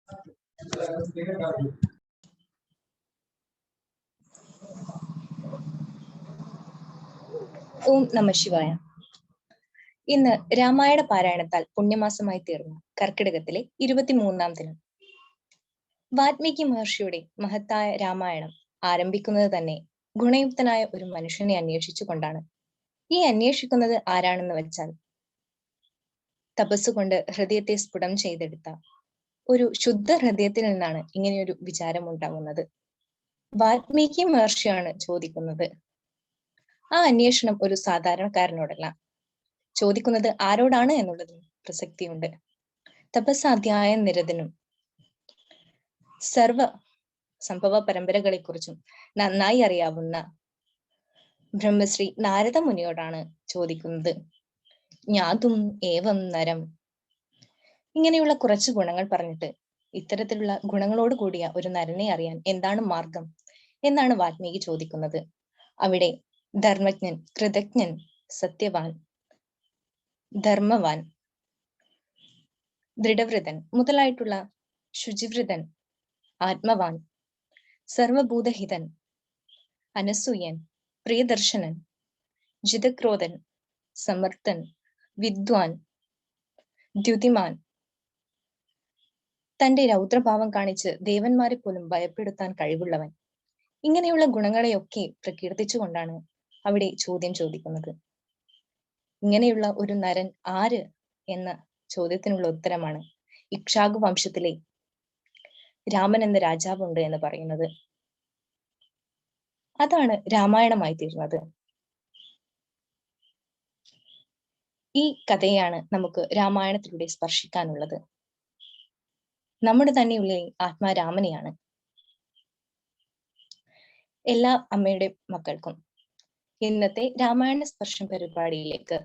ഓം നമ ശിവായ. ഇന്ന് രാമായണ പാരായണത്താൽ പുണ്യമാസമായി തീർന്നു കർക്കിടകത്തിലെ 23-ാം ദിനം. വാൽമീകി മഹർഷിയുടെ മഹത്തായ രാമായണം ആരംഭിക്കുന്നത് തന്നെ ഗുണയുക്തനായ ഒരു മനുഷ്യനെ അന്വേഷിച്ചുകൊണ്ടാണ്. ഈ അന്വേഷിക്കുന്നത് ആരാണെന്ന് വെച്ചാൽ, തപസ്സുകൊണ്ട് ഹൃദയത്തെ സ്ഫുടം ചെയ്തെടുത്ത ഒരു ശുദ്ധ ഹൃദയത്തിൽ നിന്നാണ് ഇങ്ങനെയൊരു വിചാരം ഉണ്ടാകുന്നത്. വാൽമീകി മഹർഷിയാണ് ചോദിക്കുന്നത്. ആ അന്വേഷണം ഒരു സാധാരണക്കാരനോടല്ല, ചോദിക്കുന്നത് ആരോടാണ് എന്നുള്ളതിന് പ്രസക്തിയുണ്ട്. തപസ്സാധ്യായ നിരതനും സർവ സംഭവ പരമ്പരകളെ കുറിച്ചും നന്നായി അറിയാവുന്ന ബ്രഹ്മശ്രീ നാരദ മുനിയോടാണ് ചോദിക്കുന്നത്. ജ്ഞാതും ഏവം നരം, ഇങ്ങനെയുള്ള കുറച്ച് ഗുണങ്ങൾ പറഞ്ഞിട്ട് ഇത്തരത്തിലുള്ള ഗുണങ്ങളോട് കൂടിയ ഒരു നരനെ അറിയാൻ എന്താണ് മാർഗം എന്നാണ് വാൽമീകി ചോദിക്കുന്നത്. അവിടെ ധർമ്മജ്ഞൻ, കൃതജ്ഞൻ, സത്യവാൻ, ധർമ്മവാൻ, ദൃഢവ്രതൻ മുതലായിട്ടുള്ള ശുചിവ്രതൻ, ആത്മവാൻ, സർവഭൂതഹിതൻ, അനസൂയൻ, പ്രിയദർശനൻ, ജിതക്രോധൻ, സമർത്ഥൻ, വിദ്വാൻ, ദ്യുതിമാൻ, തന്റെ രൗദ്രഭാവം കാണിച്ച് ദേവന്മാരെ പോലും ഭയപ്പെടുത്താൻ കഴിവുള്ളവൻ, ഇങ്ങനെയുള്ള ഗുണങ്ങളെയൊക്കെ പ്രകീർത്തിച്ചുകൊണ്ടാണ് അവിടെ ചോദ്യം ചോദിക്കുന്നത്. ഇങ്ങനെയുള്ള ഒരു നരൻ ആര് എന്ന ചോദ്യത്തിനുള്ള ഉത്തരമാണ് ഇക്ഷ്വാകു വംശത്തിലെ രാമൻ എന്ന രാജാവുണ്ട് എന്ന് പറയുന്നത്. അതാണ് രാമായണമായി തീർന്നത്. ഈ കഥയാണ് നമുക്ക് രാമായണത്തിലൂടെ സ്പർശിക്കാനുള്ളത്. നമ്മുടെ തന്നെയുള്ളിൽ ആത്മാരാമനെയാണ്. എല്ലാ അമ്മയുടെ മക്കൾക്കും ഇന്നത്തെ രാമായണ സ്പർശം പരിപാടിയിലേക്ക്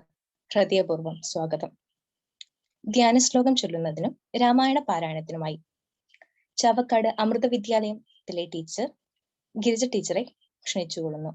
ഹൃദയപൂർവ്വം സ്വാഗതം. ധ്യാന ശ്ലോകം ചൊല്ലുന്നതിനും രാമായണ പാരായണത്തിനുമായി ചാവക്കാട് അമൃത വിദ്യാലയത്തിലെ ടീച്ചർ ഗിരിജ ടീച്ചറെ ക്ഷണിച്ചുകൊള്ളുന്നു.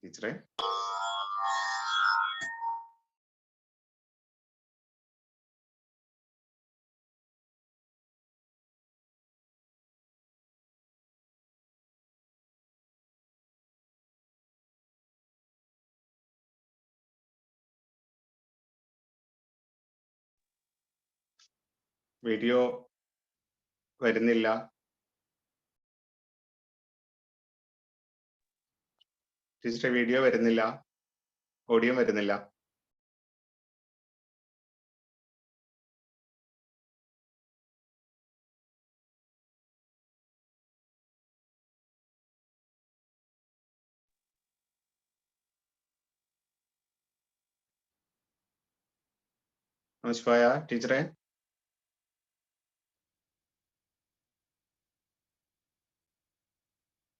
ടീച്ചറെ, വീഡിയോ വരുന്നില്ല. ടീച്ചറെ, വീഡിയോ വരുന്നില്ല, ഓഡിയോ വരുന്നില്ല. നമസ്കാര ടീച്ചറെ,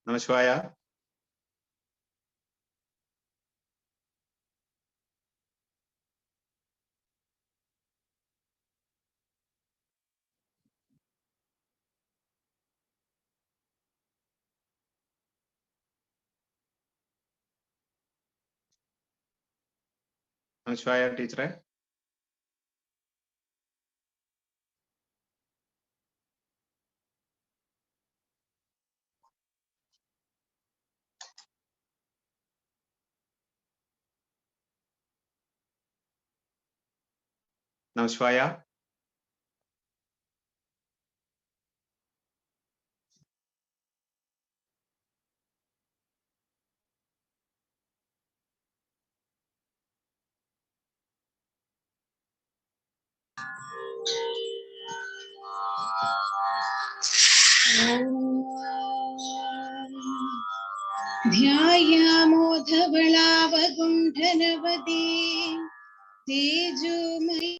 നമസ്കാര. നമസ്കാര ടീച്ചറെ, നമസ്കാര. ध्यायामो धवलावगुण्ठनवती तेजोमयी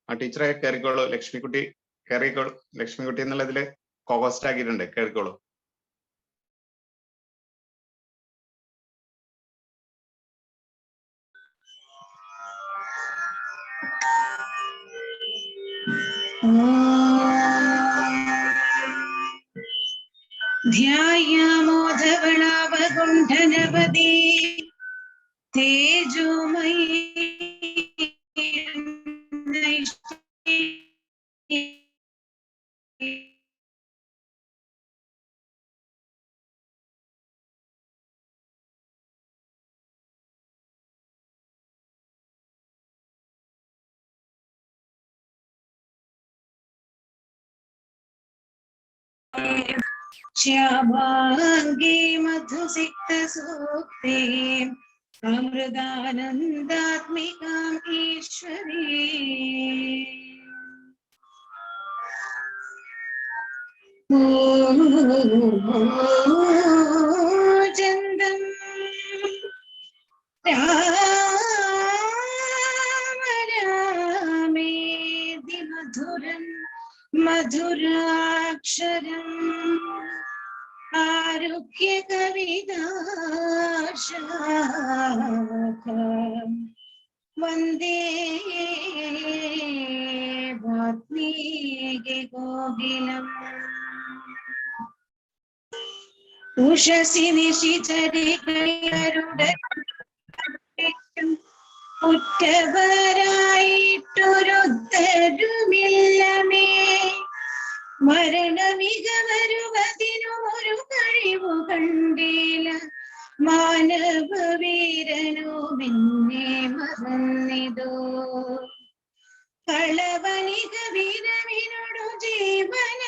ആ ടീച്ചറെ കയറിക്കോളൂ. ലക്ഷ്മിക്കുട്ടി കയറിക്കോളൂ. ലക്ഷ്മിക്കുട്ടി എന്നുള്ളതില് കോഹോസ്റ്റ് ആക്കിയിട്ടുണ്ട്. കേൾക്കോളൂ. ധ്യായാമോ ധവളാവകുണ്ഠനപതി തേജോമയീ ശ്യാമാംഗീ മധുസിക്തസൂക്തേ അമൃതാനന്ദാത്മികാം ഈശ്വരീ ചന്ദം രാമേതി മധുരം മധുരാക്ഷരം ആരുഹ്യ കവിതാശാഖം വന്ദേ വാത്മീകി കോകിലം ഉഷസി നിശിചരികളുടെ ഉറ്റവരായിട്ടൊരുത്തരുമില്ലമേ മരണമികവരുവതിനും ഒരു കഴിവു കണ്ടില്ല മാനവ വീരനോ പിന്നെ മറന്നിതോ കളവനിക വീരവിനോടു ജീവന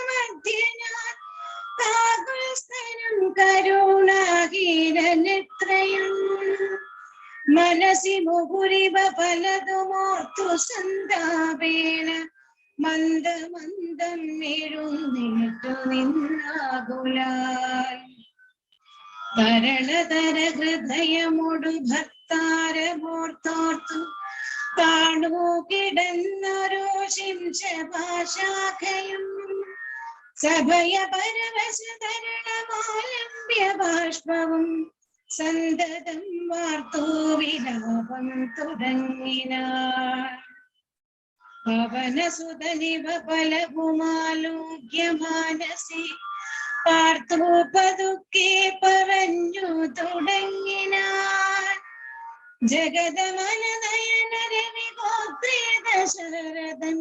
മധ്യനാൻ താകുൽസ്ഥനം കരുണാഹീനനെത്രയും മനസി മുകുരിവ പലതുമോർത്തു സന്താപേന മന്ദമന്ദം എഴുന്നേറ്റു നിന്നാകുലാൽ തരളതര ഹൃദയമൊടു ഭക്താരമോർത്തോർത്തു കാണൂ കിടന്നൊരു ശിംശഭാശാഖയും സഭയ പരവശതരണമാലംബ്യ ബാഷ്പവും സന്തതം വാർത്തു വിലാപം തുടങ്ങിനാർ പവനസുതനിവ ഫലവുമാലോക്യ മാനസി പാർത്തു പതുക്കെ പറഞ്ഞു തുടങ്ങിനാർ ജഗതമനനയന രവിഗോത്രേ ദശരഥൻ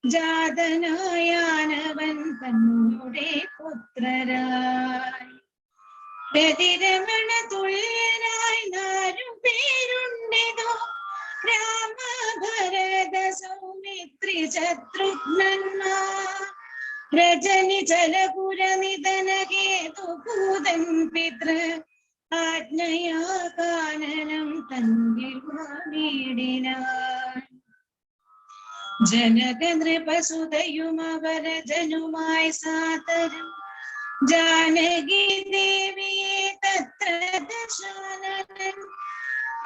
ജാതനായാനവൻ തന്നുടെ പുത്രരായി രതിരമണ തുല്യരായി 4 പേരുണ്ടിതോ രാമ ഭരത സൗമിത്രി ശത്രുഘ്നന്മാർ രജനി ചലപുര നിധന കേതുഭൂതൻ പിതൃ ആജ്ഞയാ കാനനം തന്നിൽ വാണിടിനാൻ ജനക നൃപസുതയും അവരജനുമായി സാദരം ജാനകി ദേവിയെ തത്ര ദശാനനൻ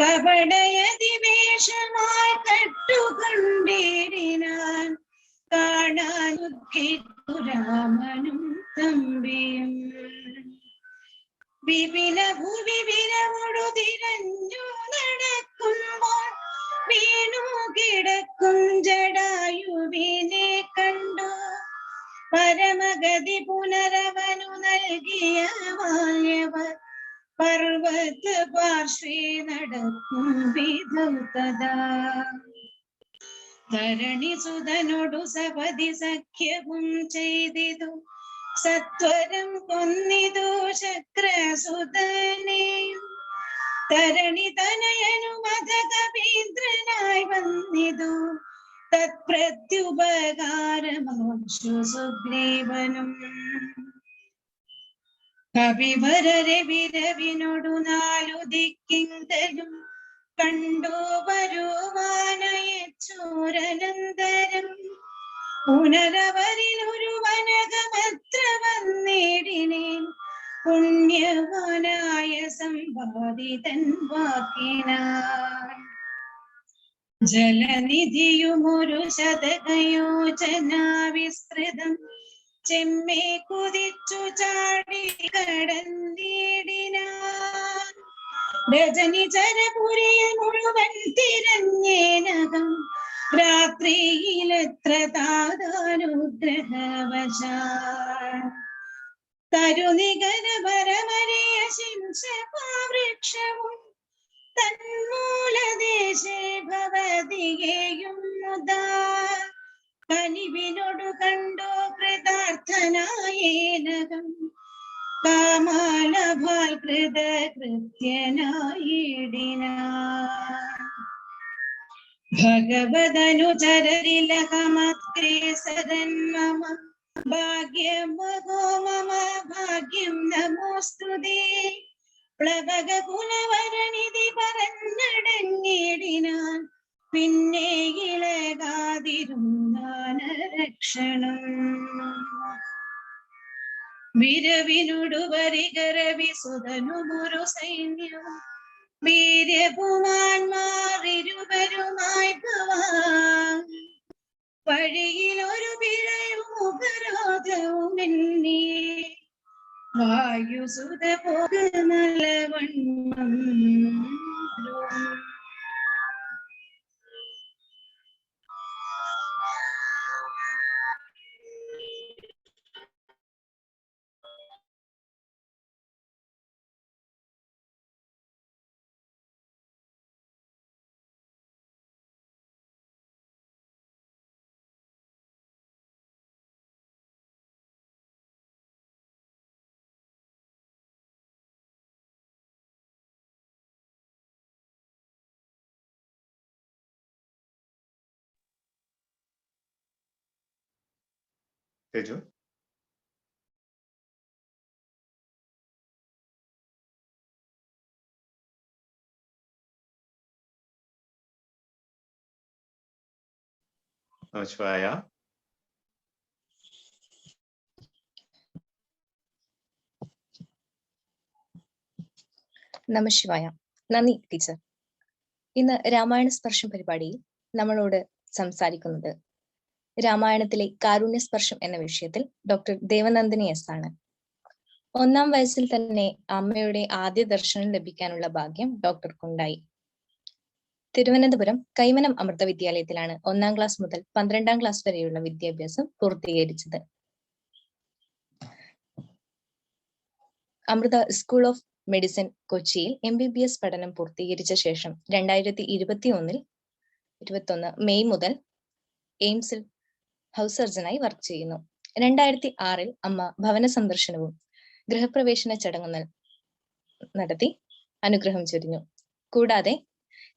കപടയതിവേഷമായി കട്ടുകൊണ്ടിരിനാൻ കാണാൻ ഉദ്ഘിച്ചു രാമനും തമ്പിയും വിപിന ഭൂവി വിരവൊടു തിരഞ്ഞു നടക്കുമ്പോൾ വീണു കിടക്കും ജടായുവിനെ കണ്ടു പരമഗതി പുനരവനു നൽകിയ വാല്യവർ പർവ്വത പാർശ്വേ നടക്കും വിധം തഥാ ധരണി സുതനോടു സപതി സഖ്യവും ചെയ്തിതു സത്വരം കൊന്നിതു ശക്രസുതനെയും തരണി തനയനു മത കവീന്ദ്രനായി വന്നിതു തത്പ്രത്യുപകാരമാശു സുഗ്രീവനും കവിവരരെ വിരവിനോടു 4 ദിക്കിങ്കലും കണ്ടു വരുവാനയച്ചോരനന്തരം പുനരവരിലൊരു വനകമത്ര വന്നിടിനേൻ പുണ്യവാനായ സമ്പാദിതൻ വാക്കിനാൻ ജലനിധിയുമൊരു ശതകയോജന വിസ്തൃതം ചെമ്മേ കുതിച്ചു ചാടി കടന്നിടിനാൻ. രജനി ചരപുരിയിൽ മുഴുവൻ തിരഞ്ഞേനകം രാത്രിയിലെത്ര താതാനുഗ്രഹവശാൽ. കരുനികര പരമരിയ ശിംശപാവൃക്ഷവും തന്മൂലദേശേ ഭവതിയെയും മുദാ കനിവിനോടു കണ്ടു കൃതാർത്ഥനായേനകം കാമാലഭാൽ കൃതകൃത്യനായിടിനാൻ. ഭഗവദനുചരരിലഹമഗ്രേസരൻ മമ ഭാഗ്യം മഹോ മമ ഭാഗ്യം നമോസ്തുതേ. പ്ലവക കുലവരനിധി പറഞ്ഞടങ്ങിടിനാൻ പിന്നെ ഇളകാതിരുന്നാനരക്ഷണം. വിരവിനോടു വരികരവിസുതനുമൊരു സൈന്യവും വീര്യപുമാന്മാർ ഇരുവരുമായി ഭവാൻ. വഴിയിലൊരു പിഴയും ഉപരോധവും എന്നീ വായുസുത പോക നല്ലവണ്ണം. തേജു. നമസ്കാര. നമശിവായ. നന്ദി ടീച്ചർ. ഇന്ന് രാമായണ സ്പർശം പരിപാടിയിൽ നമ്മളോട് സംസാരിക്കുന്നത് രാമായണത്തിലെ കാരുണ്യസ്പർശം എന്ന വിഷയത്തിൽ ഡോക്ടർ ദേവനന്ദിനി എസ് ആണ്. 1-ാം വയസ്സിൽ തന്നെ അമ്മയുടെ ആദ്യ ദർശനം ലഭിക്കാനുള്ള ഭാഗ്യം ഡോക്ടർക്കുണ്ടായി. തിരുവനന്തപുരം കൈമനം അമൃത വിദ്യാലയത്തിലാണ് 1-ാം ക്ലാസ് മുതൽ 12-ാം ക്ലാസ് വരെയുള്ള വിദ്യാഭ്യാസം പൂർത്തീകരിച്ചത്. അമൃത സ്കൂൾ ഓഫ് മെഡിസിൻ കൊച്ചിയിൽ MBBS പഠനം പൂർത്തീകരിച്ച ശേഷം 2021 മെയ് മുതൽ എയിംസിൽ ഹൗസ് സർജനായി വർക്ക് ചെയ്യുന്നു. 2006 അമ്മ ഭവന സന്ദർശനവും ഗൃഹപ്രവേശന ചടങ്ങും നടത്തി അനുഗ്രഹം ചൊരിഞ്ഞു. കൂടാതെ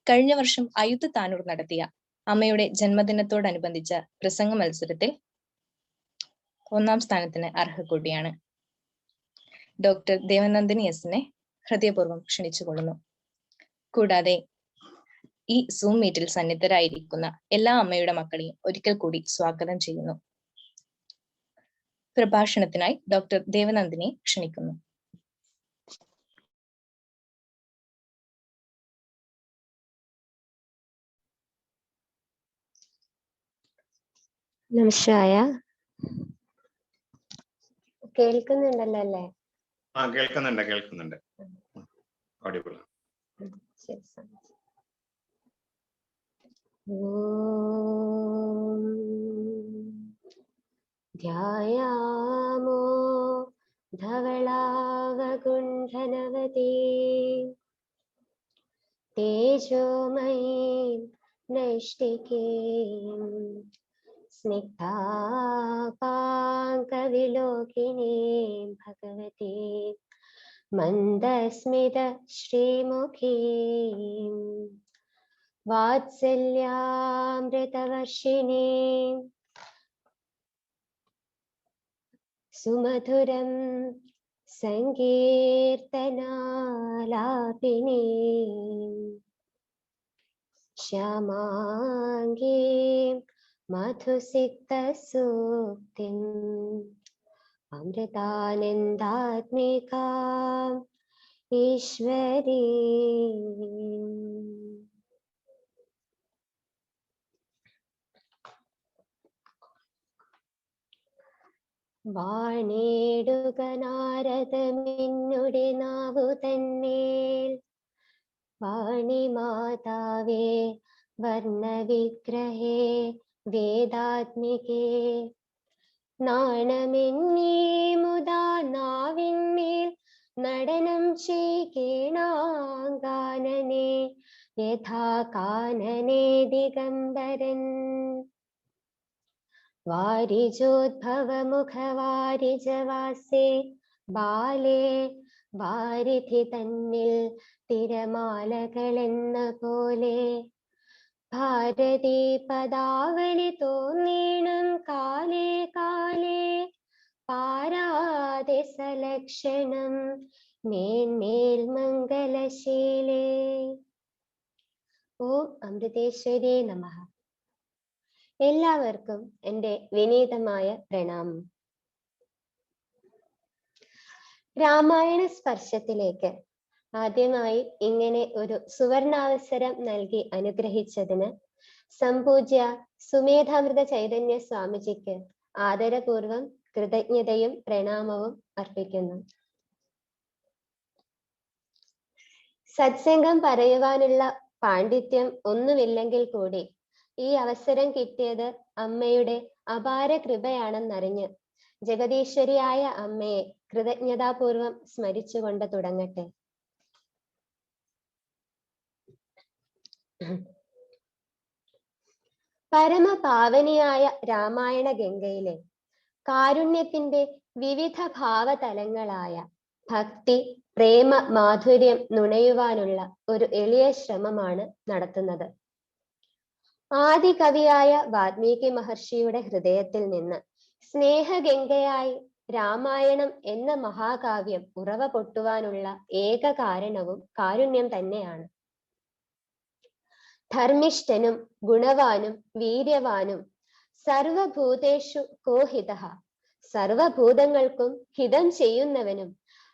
കഴിഞ്ഞ വർഷം അയുത്ത് താനൂർ നടത്തിയ അമ്മയുടെ ജന്മദിനത്തോടനുബന്ധിച്ച പ്രസംഗ മത്സരത്തിൽ 1-ാം സ്ഥാനത്തിന് അർഹ കൂടിയാണ്. ഡോക്ടർ ദേവനന്ദിനി എസിനെ ഹൃദയപൂർവ്വം ക്ഷണിച്ചുകൊള്ളുന്നു. കൂടാതെ ഈ സൂം മീറ്റിൽ സന്നിധരായിരിക്കുന്ന എല്ലാ അമ്മയുടെ മക്കളെയും ഒരിക്കൽ കൂടി സ്വാഗതം ചെയ്യുന്നു. പ്രഭാഷണത്തിനായി ഡോക്ടർ ദേവനന്ദിനിയെ ക്ഷണിക്കുന്നു. നമസ്കാര. കേൾക്കുന്നുണ്ടല്ലോ അല്ലേ? കേൾക്കുന്നുണ്ട്. ഓഡിബിൾ. ധ്യായാമോ ധവളാവകുണ്ഠനവതീ തേജോമയീം നൈഷ്ഠികീം സ്നിഗ്ധാപാങ്കവിലോകിനീം ഭഗവതീം മന്ദസ്മിത ശ്രീമുഖീം വാത്സല്യാമൃതവർഷിണീം സുമധുരം സങ്കീർത്തനാലാപിനീം ശ്യാമാംഗീം മധുസിക്തസൂക്തിം അമൃതാനന്ദാത്മികാം ഈശ്വരീം. വാണേടുക നാരദമെന്നുടെ നാവു തന്നേൽ വാണി മാതാവേ വർണ്ണവിഗ്രഹേ വേദാത്മികേ നാണമെന്നീ മുദാ നാവിന്മേൽ നടനം ചെയ്യണാങ്കാനനെ യഥാ കാനനെ ദിഗംബരൻ വാരിജോദ്ഭവമുഖവാരിജവാസേ ബാലേ വാരിധി തന്നിൽ തിരമാലകളെന്ന പോലെ ഭാരതീ പദാവലി തോന്നീണം കാലേ കാലേ പാരാതെ സലക്ഷണം മേന്മേൽ മംഗലശീലേ. ഓം അമൃതേശ്വരേ നമഃ. എല്ലാവർക്കും എൻ്റെ വിനീതമായ പ്രണാമം. രാമായണ സ്പർശത്തിലേക്ക് ആദ്യമായി ഇങ്ങനെ ഒരു സുവർണാവസരം നൽകി അനുഗ്രഹിച്ചതിന് സംപൂജ്യ സുമേധാമൃത ചൈതന്യ സ്വാമിജിക്ക് ആദരപൂർവം കൃതജ്ഞതയും പ്രണാമവും അർപ്പിക്കുന്നു. സത്സംഗം പറയുവാനുള്ള പാണ്ഡിത്യം ഒന്നുമില്ലെങ്കിൽ കൂടി ഈ അവസരം കിട്ടിയത് അമ്മയുടെ അപാര കൃപയാണെന്നറിഞ്ഞ് ജഗദീശ്വരിയായ അമ്മയെ കൃതജ്ഞതാപൂർവം സ്മരിച്ചുകൊണ്ട് തുടങ്ങട്ടെ. പരമപാവനിയായ രാമായണ ഗംഗയിലെ കാരുണ്യത്തിന്റെ വിവിധ ഭാവതലങ്ങളായ ഭക്തി, പ്രേമ, മാധുര്യം നുണയുവാനുള്ള ഒരു എളിയ ശ്രമമാണ് നടത്തുന്നത്. ആദി കവിയായ വാൽമീകി മഹർഷിയുടെ ഹൃദയത്തിൽ നിന്ന് സ്നേഹഗംഗയായി രാമായണം എന്ന മഹാകാവ്യം ഉറവ പൊട്ടുവാനുള്ള ഏക കാരണവും കാരുണ്യം തന്നെയാണ്. ധർമ്മിഷ്ഠനും ഗുണവാനും വീര്യവാനും സർവഭൂതേഷു കോഹിതഃ, സർവഭൂതങ്ങൾക്കും ഹിതം ചെയ്യുന്നവനും,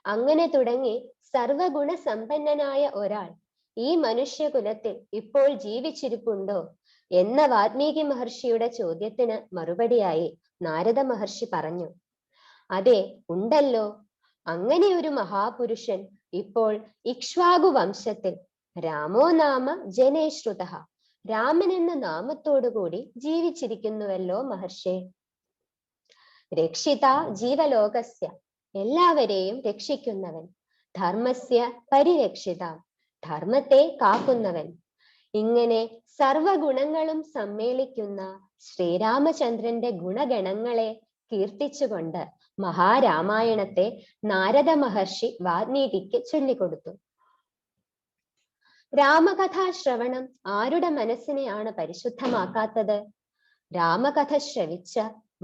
അങ്ങനെ തുടങ്ങി സർവഗുണ സമ്പന്നനായ ഒരാൾ ഈ മനുഷ്യകുലത്തിൽ ഇപ്പോൾ ജീവിച്ചിരിപ്പുണ്ടോ എന്ന വാൽമീകി മഹർഷിയുടെ ചോദ്യത്തിന് മറുപടിയായി നാരദ മഹർഷി പറഞ്ഞു, അതെ ഉണ്ടല്ലോ, അങ്ങനെ ഒരു മഹാപുരുഷൻ ഇപ്പോൾ ഇക്ഷ്വാകു വംശത്തിൽ രാമോ നാമ ജനേശ്രുത, രാമൻ എന്ന നാമത്തോടുകൂടി ജീവിച്ചിരിക്കുന്നുവല്ലോ മഹർഷേ. രക്ഷിത ജീവലോകസ്യ, എല്ലാവരെയും രക്ഷിക്കുന്നവൻ. ധർമ്മസ്യ പരിരക്ഷിത, ധർമ്മത്തെ കാക്കുന്നവൻ. ഇങ്ങനെ സർവഗുണങ്ങളും സമ്മേളിക്കുന്ന ശ്രീരാമചന്ദ്രന്റെ ഗുണഗണങ്ങളെ കീർത്തിച്ചുകൊണ്ട് മഹാരാമായണത്തെ നാരദ മഹർഷി വാൽമീകിക്ക് ചൊല്ലിക്കൊടുത്തു. രാമകഥാ ശ്രവണം ആരുടെ മനസ്സിനെയാണ് പരിശുദ്ധമാക്കാത്തത്? രാമകഥ ശ്രവിച്ച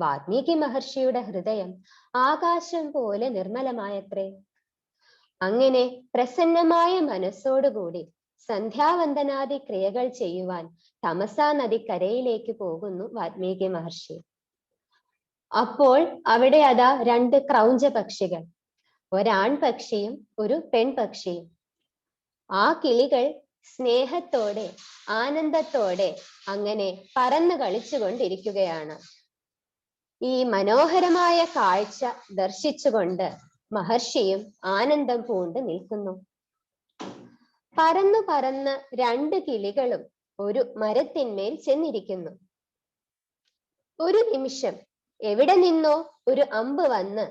വാൽമീകി മഹർഷിയുടെ ഹൃദയം ആകാശം പോലെ നിർമ്മലമായത്രേ. അങ്ങനെ പ്രസന്നമായ മനസ്സോടുകൂടി സന്ധ്യാവന്ദനാദി ക്രിയകൾ ചെയ്യുവാൻ തമസാ നദിക്കരയിലേക്ക് പോകുന്നു വാൽമീകി മഹർഷി. അപ്പോൾ അവിടെ അതാ രണ്ട് ക്രൗഞ്ച പക്ഷികൾ, ഒരാൺ പക്ഷിയും ഒരു പെൺപക്ഷിയും. ആ കിളികൾ സ്നേഹത്തോടെ ആനന്ദത്തോടെ അങ്ങനെ പറന്നു കളിച്ചുകൊണ്ടിരിക്കുകയാണ്. ഈ മനോഹരമായ കാഴ്ച ദർശിച്ചുകൊണ്ട് മഹർഷിയും ആനന്ദം പൂണ്ട് നിൽക്കുന്നു. പറന്നു പറന്ന് രണ്ട് കിളികളും ഒരു മരത്തിന്മേൽ ചെന്നിരിക്കുന്നു. ഒരു നിമിഷം എവിടെ നിന്നോ ഒരു അമ്പ് വന്ന്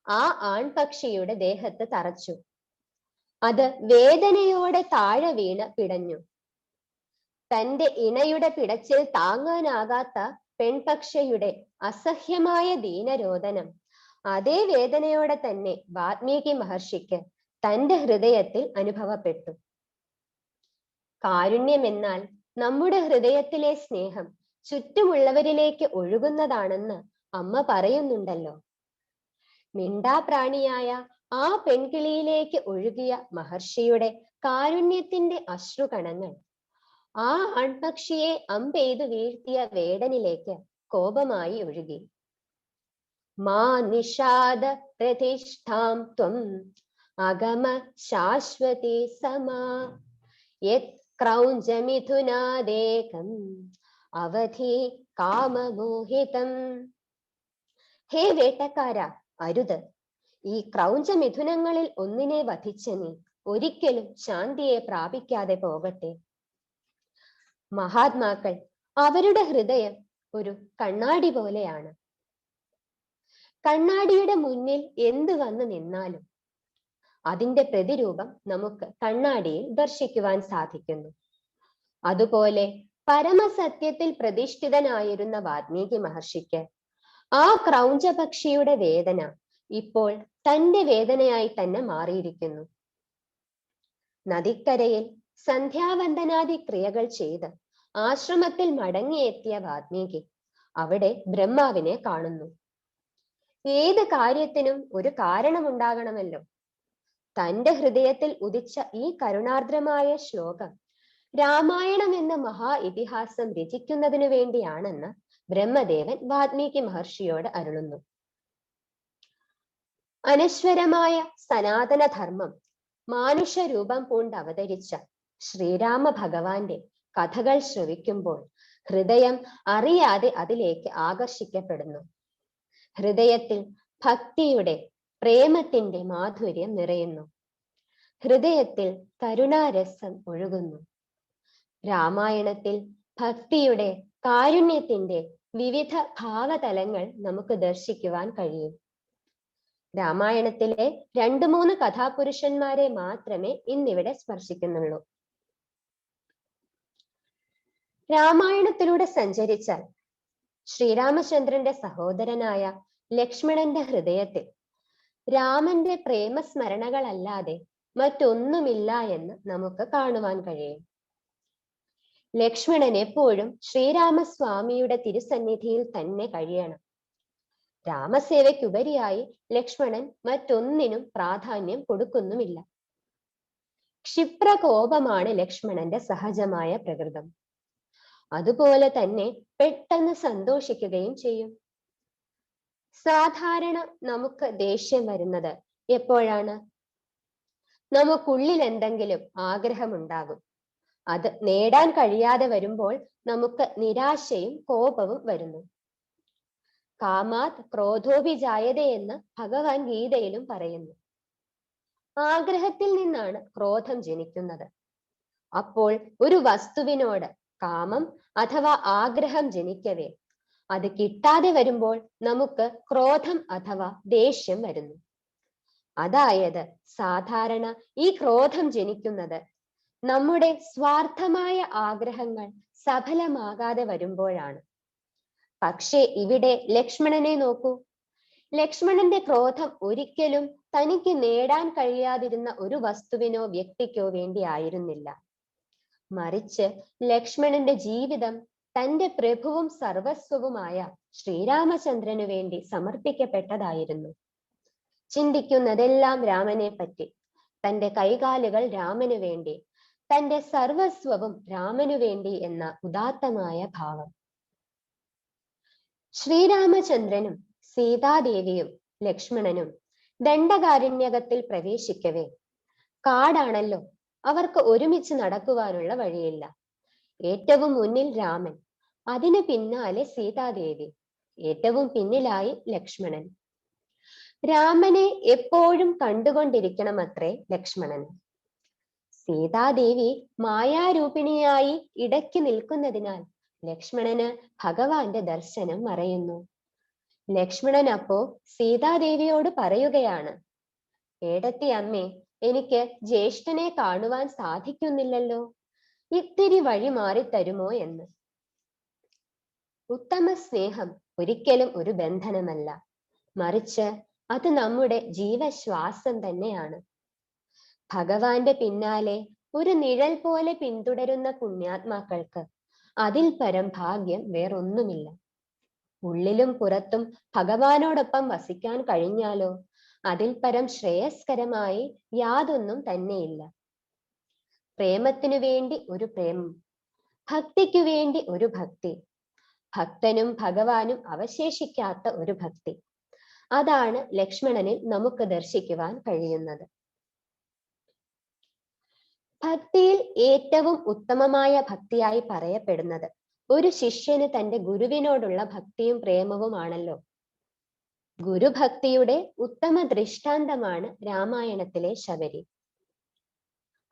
ആ ആൺപക്ഷിയുടെ ദേഹത്ത് തറച്ചു. അത് വേദനയോടെ താഴെ വീണ് പിടഞ്ഞു. തന്റെ ഇണയുടെ പിടച്ചിൽ താങ്ങാനാകാത്ത പെൺപക്ഷിയുടെ അസഹ്യമായ ദീനരോദനം അതേ വേദനയോടെ തന്നെ വാൽമീകി മഹർഷിക്ക് തന്റെ ഹൃദയത്തിൽ അനുഭവപ്പെട്ടു. കാരുണ്യം എന്നാൽ നമ്മുടെ ഹൃദയത്തിലെ സ്നേഹം ചുറ്റുമുള്ളവരിലേക്ക് ഒഴുകുന്നതാണെന്ന് അമ്മ പറയുന്നുണ്ടല്ലോ. മിണ്ടാപ്രാണിയായ ആ പെൺകിളിയിലേക്ക് ഒഴുകിയ മഹർഷിയുടെ കാരുണ്യത്തിന്റെ അശ്രുകണങ്ങൾ ആ ആൺപക്ഷിയെ അമ്പെയ്തു വീഴ്ത്തിയ വേടനിലേക്ക് കോപമായി ഒഴുകി. മാ നിഷാദ പ്രതിഷ്ഠാം ത്വം അഗമ ശാശ്വതി സമാ യത് ക്രൗഞ്ചമിഥുനാദേകം അവധി കാമമോഹിതം. ഹേ വേട്ടക്കാരാ, അരുത്. ഈ ക്രൗഞ്ച മിഥുനങ്ങളിൽ ഒന്നിനെ വധിച്ച നീ ഒരിക്കലും ശാന്തിയെ പ്രാപിക്കാതെ പോകട്ടെ. മഹാത്മാക്കൾ, അവരുടെ ഹൃദയം ഒരു കണ്ണാടി പോലെയാണ്. കണ്ണാടിയുടെ മുന്നിൽ എന്ത് വന്നു നിന്നാലും അതിന്റെ പ്രതിരൂപം നമുക്ക് കണ്ണാടിയിൽ ദർശിക്കുവാൻ സാധിക്കുന്നു. അതുപോലെ പരമസത്യത്തിൽ പ്രതിഷ്ഠിതനായിരുന്ന വാൽമീകി മഹർഷിക്ക് ആ ക്രൗഞ്ചപക്ഷിയുടെ വേദന ഇപ്പോൾ തന്റെ വേദനയായി തന്നെ മാറിയിരിക്കുന്നു. നദിക്കരയിൽ സന്ധ്യാവന്ദനാദി ക്രിയകൾ ചെയ്ത് ആശ്രമത്തിൽ മടങ്ങിയെത്തിയ വാൽമീകി അവിടെ ബ്രഹ്മാവിനെ കാണുന്നു. ഏത് കാര്യത്തിനും ഒരു കാരണമുണ്ടാകണമല്ലോ. തന്റെ ഹൃദയത്തിൽ ഉദിച്ച ഈ കരുണാർദ്രമായ ശ്ലോകം രാമായണം എന്ന മഹാ ഇതിഹാസം രചിക്കുന്നതിനു വേണ്ടിയാണെന്ന് ബ്രഹ്മദേവൻ വാൽമീകി മഹർഷിയോട് അരുളുന്നു. അനശ്വരമായ സനാതന ധർമ്മം മാനുഷ രൂപം പൂണ്ട് അവതരിച്ച ശ്രീരാമ ഭഗവാന്റെ കഥകൾ ശ്രവിക്കുമ്പോൾ ഹൃദയം അറിയാതെ അതിലേക്ക് ആകർഷിക്കപ്പെടുന്നു. ഹൃദയത്തിൽ ഭക്തിയുടെ, പ്രേമത്തിന്റെ മാധുര്യം നിറയുന്നു. ഹൃദയത്തിൽ കരുണാരസം ഒഴുകുന്നു. രാമായണത്തിൽ ഭക്തിയുടെ, കാരുണ്യത്തിന്റെ വിവിധ ഭാവതലങ്ങൾ നമുക്ക് ദർശിക്കുവാൻ കഴിയും. രാമായണത്തിലെ 2-3 കഥാപുരുഷന്മാരെ മാത്രമേ ഇന്നിവിടെ സ്പർശിക്കുന്നുള്ളൂ. രാമായണത്തിലൂടെ സഞ്ചരിച്ചാൽ ശ്രീരാമചന്ദ്രന്റെ സഹോദരനായ ലക്ഷ്മണന്റെ ഹൃദയത്തിൽ രാമന്റെ പ്രേമസ്മരണകളല്ലാതെ മറ്റൊന്നുമില്ല എന്ന് നമുക്ക് കാണുവാൻ കഴിയും. ലക്ഷ്മണൻ എപ്പോഴും ശ്രീരാമസ്വാമിയുടെ തിരുസന്നിധിയിൽ തന്നെ കഴിയണം. രാമസേവയ്ക്കുപരിയായി ലക്ഷ്മണൻ മറ്റൊന്നിനും പ്രാധാന്യം കൊടുക്കുന്നുമില്ല. ക്ഷിപ്രകോപമാണ് ലക്ഷ്മണന്റെ സഹജമായ പ്രകൃതം. അതുപോലെ തന്നെ പെട്ടെന്ന് സന്തോഷിക്കുകയും ചെയ്യും. സാധാരണ നമുക്ക് ദേഷ്യം വരുന്നത് എപ്പോഴാണ്? നമുക്കുള്ളിൽ എന്തെങ്കിലും ആഗ്രഹമുണ്ടാകും. അത് നേടാൻ കഴിയാതെ വരുമ്പോൾ നമുക്ക് നിരാശയും കോപവും വരുന്നു. കാമാത് ക്രോധോഭിജായതേ എന്ന് ഭഗവാൻ ഗീതയിലും പറയുന്നു. ആഗ്രഹത്തിൽ നിന്നാണ് ക്രോധം ജനിക്കുന്നത്. അപ്പോൾ ഒരു വസ്തുവിനോട് കാമം അഥവാ ആഗ്രഹം ജനിക്കവേ അത് കിട്ടാതെ വരുമ്പോൾ നമുക്ക് ക്രോധം അഥവാ ദേഷ്യം വരുന്നു. അതായത് സാധാരണ ഈ ക്രോധം ജനിക്കുന്നത് നമ്മുടെ സ്വാർത്ഥമായ ആഗ്രഹങ്ങൾ സഫലമാകാതെ വരുമ്പോഴാണ്. പക്ഷേ ഇവിടെ ലക്ഷ്മണനെ നോക്കൂ. ലക്ഷ്മണന്റെ ക്രോധം ഒരിക്കലും തനിക്ക് നേടാൻ കഴിയാതിരുന്ന ഒരു വസ്തുവിനോ വ്യക്തിക്കോ വേണ്ടി ആയിരുന്നില്ല. മറിച്ച് ലക്ഷ്മണന്റെ ജീവിതം തന്റെ പ്രഭുവും സർവസ്വവുമായ ശ്രീരാമചന്ദ്രനു വേണ്ടി സമർപ്പിക്കപ്പെട്ടതായിരുന്നു. ചിന്തിക്കുന്നതെല്ലാം രാമനെ പറ്റി, തന്റെ കൈകാലുകൾ രാമനു വേണ്ടി, തന്റെ സർവസ്വവും രാമനു വേണ്ടി എന്ന ഉദാത്തമായ ഭാവം. ശ്രീരാമചന്ദ്രനും സീതാദേവിയും ലക്ഷ്മണനും ദണ്ഡകാരണ്യകത്തിൽ പ്രവേശിക്കവേ, കാടാണല്ലോ, അവർക്ക് ഒരുമിച്ച് നടക്കുവാനുള്ള വഴിയില്ല. ഏറ്റവും മുന്നിൽ രാമൻ, അതിനു പിന്നാലെ സീതാദേവി, ഏറ്റവും പിന്നിലായി ലക്ഷ്മണൻ. രാമനെ എപ്പോഴും കണ്ടുകൊണ്ടിരിക്കണമത്രേ ലക്ഷ്മണൻ. സീതാദേവി മായാരൂപിണിയായി ഇടയ്ക്ക് നിൽക്കുന്നതിനാൽ ലക്ഷ്മണന് ഭഗവാന്റെ ദർശനം മറയുന്നു. ലക്ഷ്മണൻ അപ്പോ സീതാദേവിയോട് പറയുകയാണ്, ഏടത്തി അമ്മേ, എനിക്ക് ജ്യേഷ്ഠനെ കാണുവാൻ സാധിക്കുന്നില്ലല്ലോ, ഇത്തിരി വഴി മാറിത്തരുമോ എന്ന്. ഉത്തമ സ്നേഹം ഒരിക്കലും ഒരു ബന്ധനമല്ല, മറിച്ച് അത് നമ്മുടെ ജീവശ്വാസം തന്നെയാണ്. ഭഗവാന്റെ പിന്നാലെ ഒരു നിഴൽ പോലെ പിന്തുടരുന്ന പുണ്യാത്മാക്കൾക്ക് അതിൽ പരം ഭാഗ്യം വേറൊന്നുമില്ല. ഉള്ളിലും പുറത്തും ഭഗവാനോടൊപ്പം വസിക്കാൻ കഴിഞ്ഞാലോ അതിൽ പരം ശ്രേയസ്കരമായി യാതൊന്നും തന്നെയില്ല. പ്രേമത്തിനു വേണ്ടി ഒരു പ്രേമം, ഭക്തിക്കു വേണ്ടി ഒരു ഭക്തി, ഭക്തനും ഭഗവാനും അവശേഷിക്കാത്ത ഒരു ഭക്തി, അതാണ് ലക്ഷ്മണനിൽ നമുക്ക് ദർശിക്കുവാൻ കഴിയുന്നത്. ഭക്തിയിൽ ഏറ്റവും ഉത്തമമായ ഭക്തിയായി പറയപ്പെടുന്നത് ഒരു ശിഷ്യന് തന്റെ ഗുരുവിനോടുള്ള ഭക്തിയും പ്രേമവുമാണല്ലോ. ഗുരുഭക്തിയുടെ ഉത്തമ ദൃഷ്ടാന്തമാണ് രാമായണത്തിലെ ശബരി.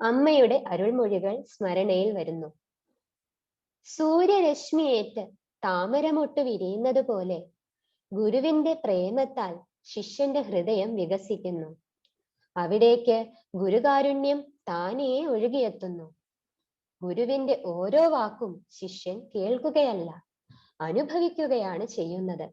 അമ്മയുടെ അരുൾമൊഴികൾ സ്മരണയിൽ വരുന്നു. സൂര്യരശ്മിയേറ്റ് താമരമൊട്ട് വിരിയുന്നത് പോലെ ഗുരുവിന്റെ പ്രേമത്താൽ ശിഷ്യന്റെ ഹൃദയം വികസിക്കുന്നു. അവിടേക്ക് ഗുരുകാരുണ്യം താനേ ഒഴുകിയെത്തുന്നു. ഗുരുവിന്റെ ഓരോ വാക്കും ശിഷ്യൻ കേൾക്കുകയല്ല, അനുഭവിക്കുകയാണ് ചെയ്യുന്നത്.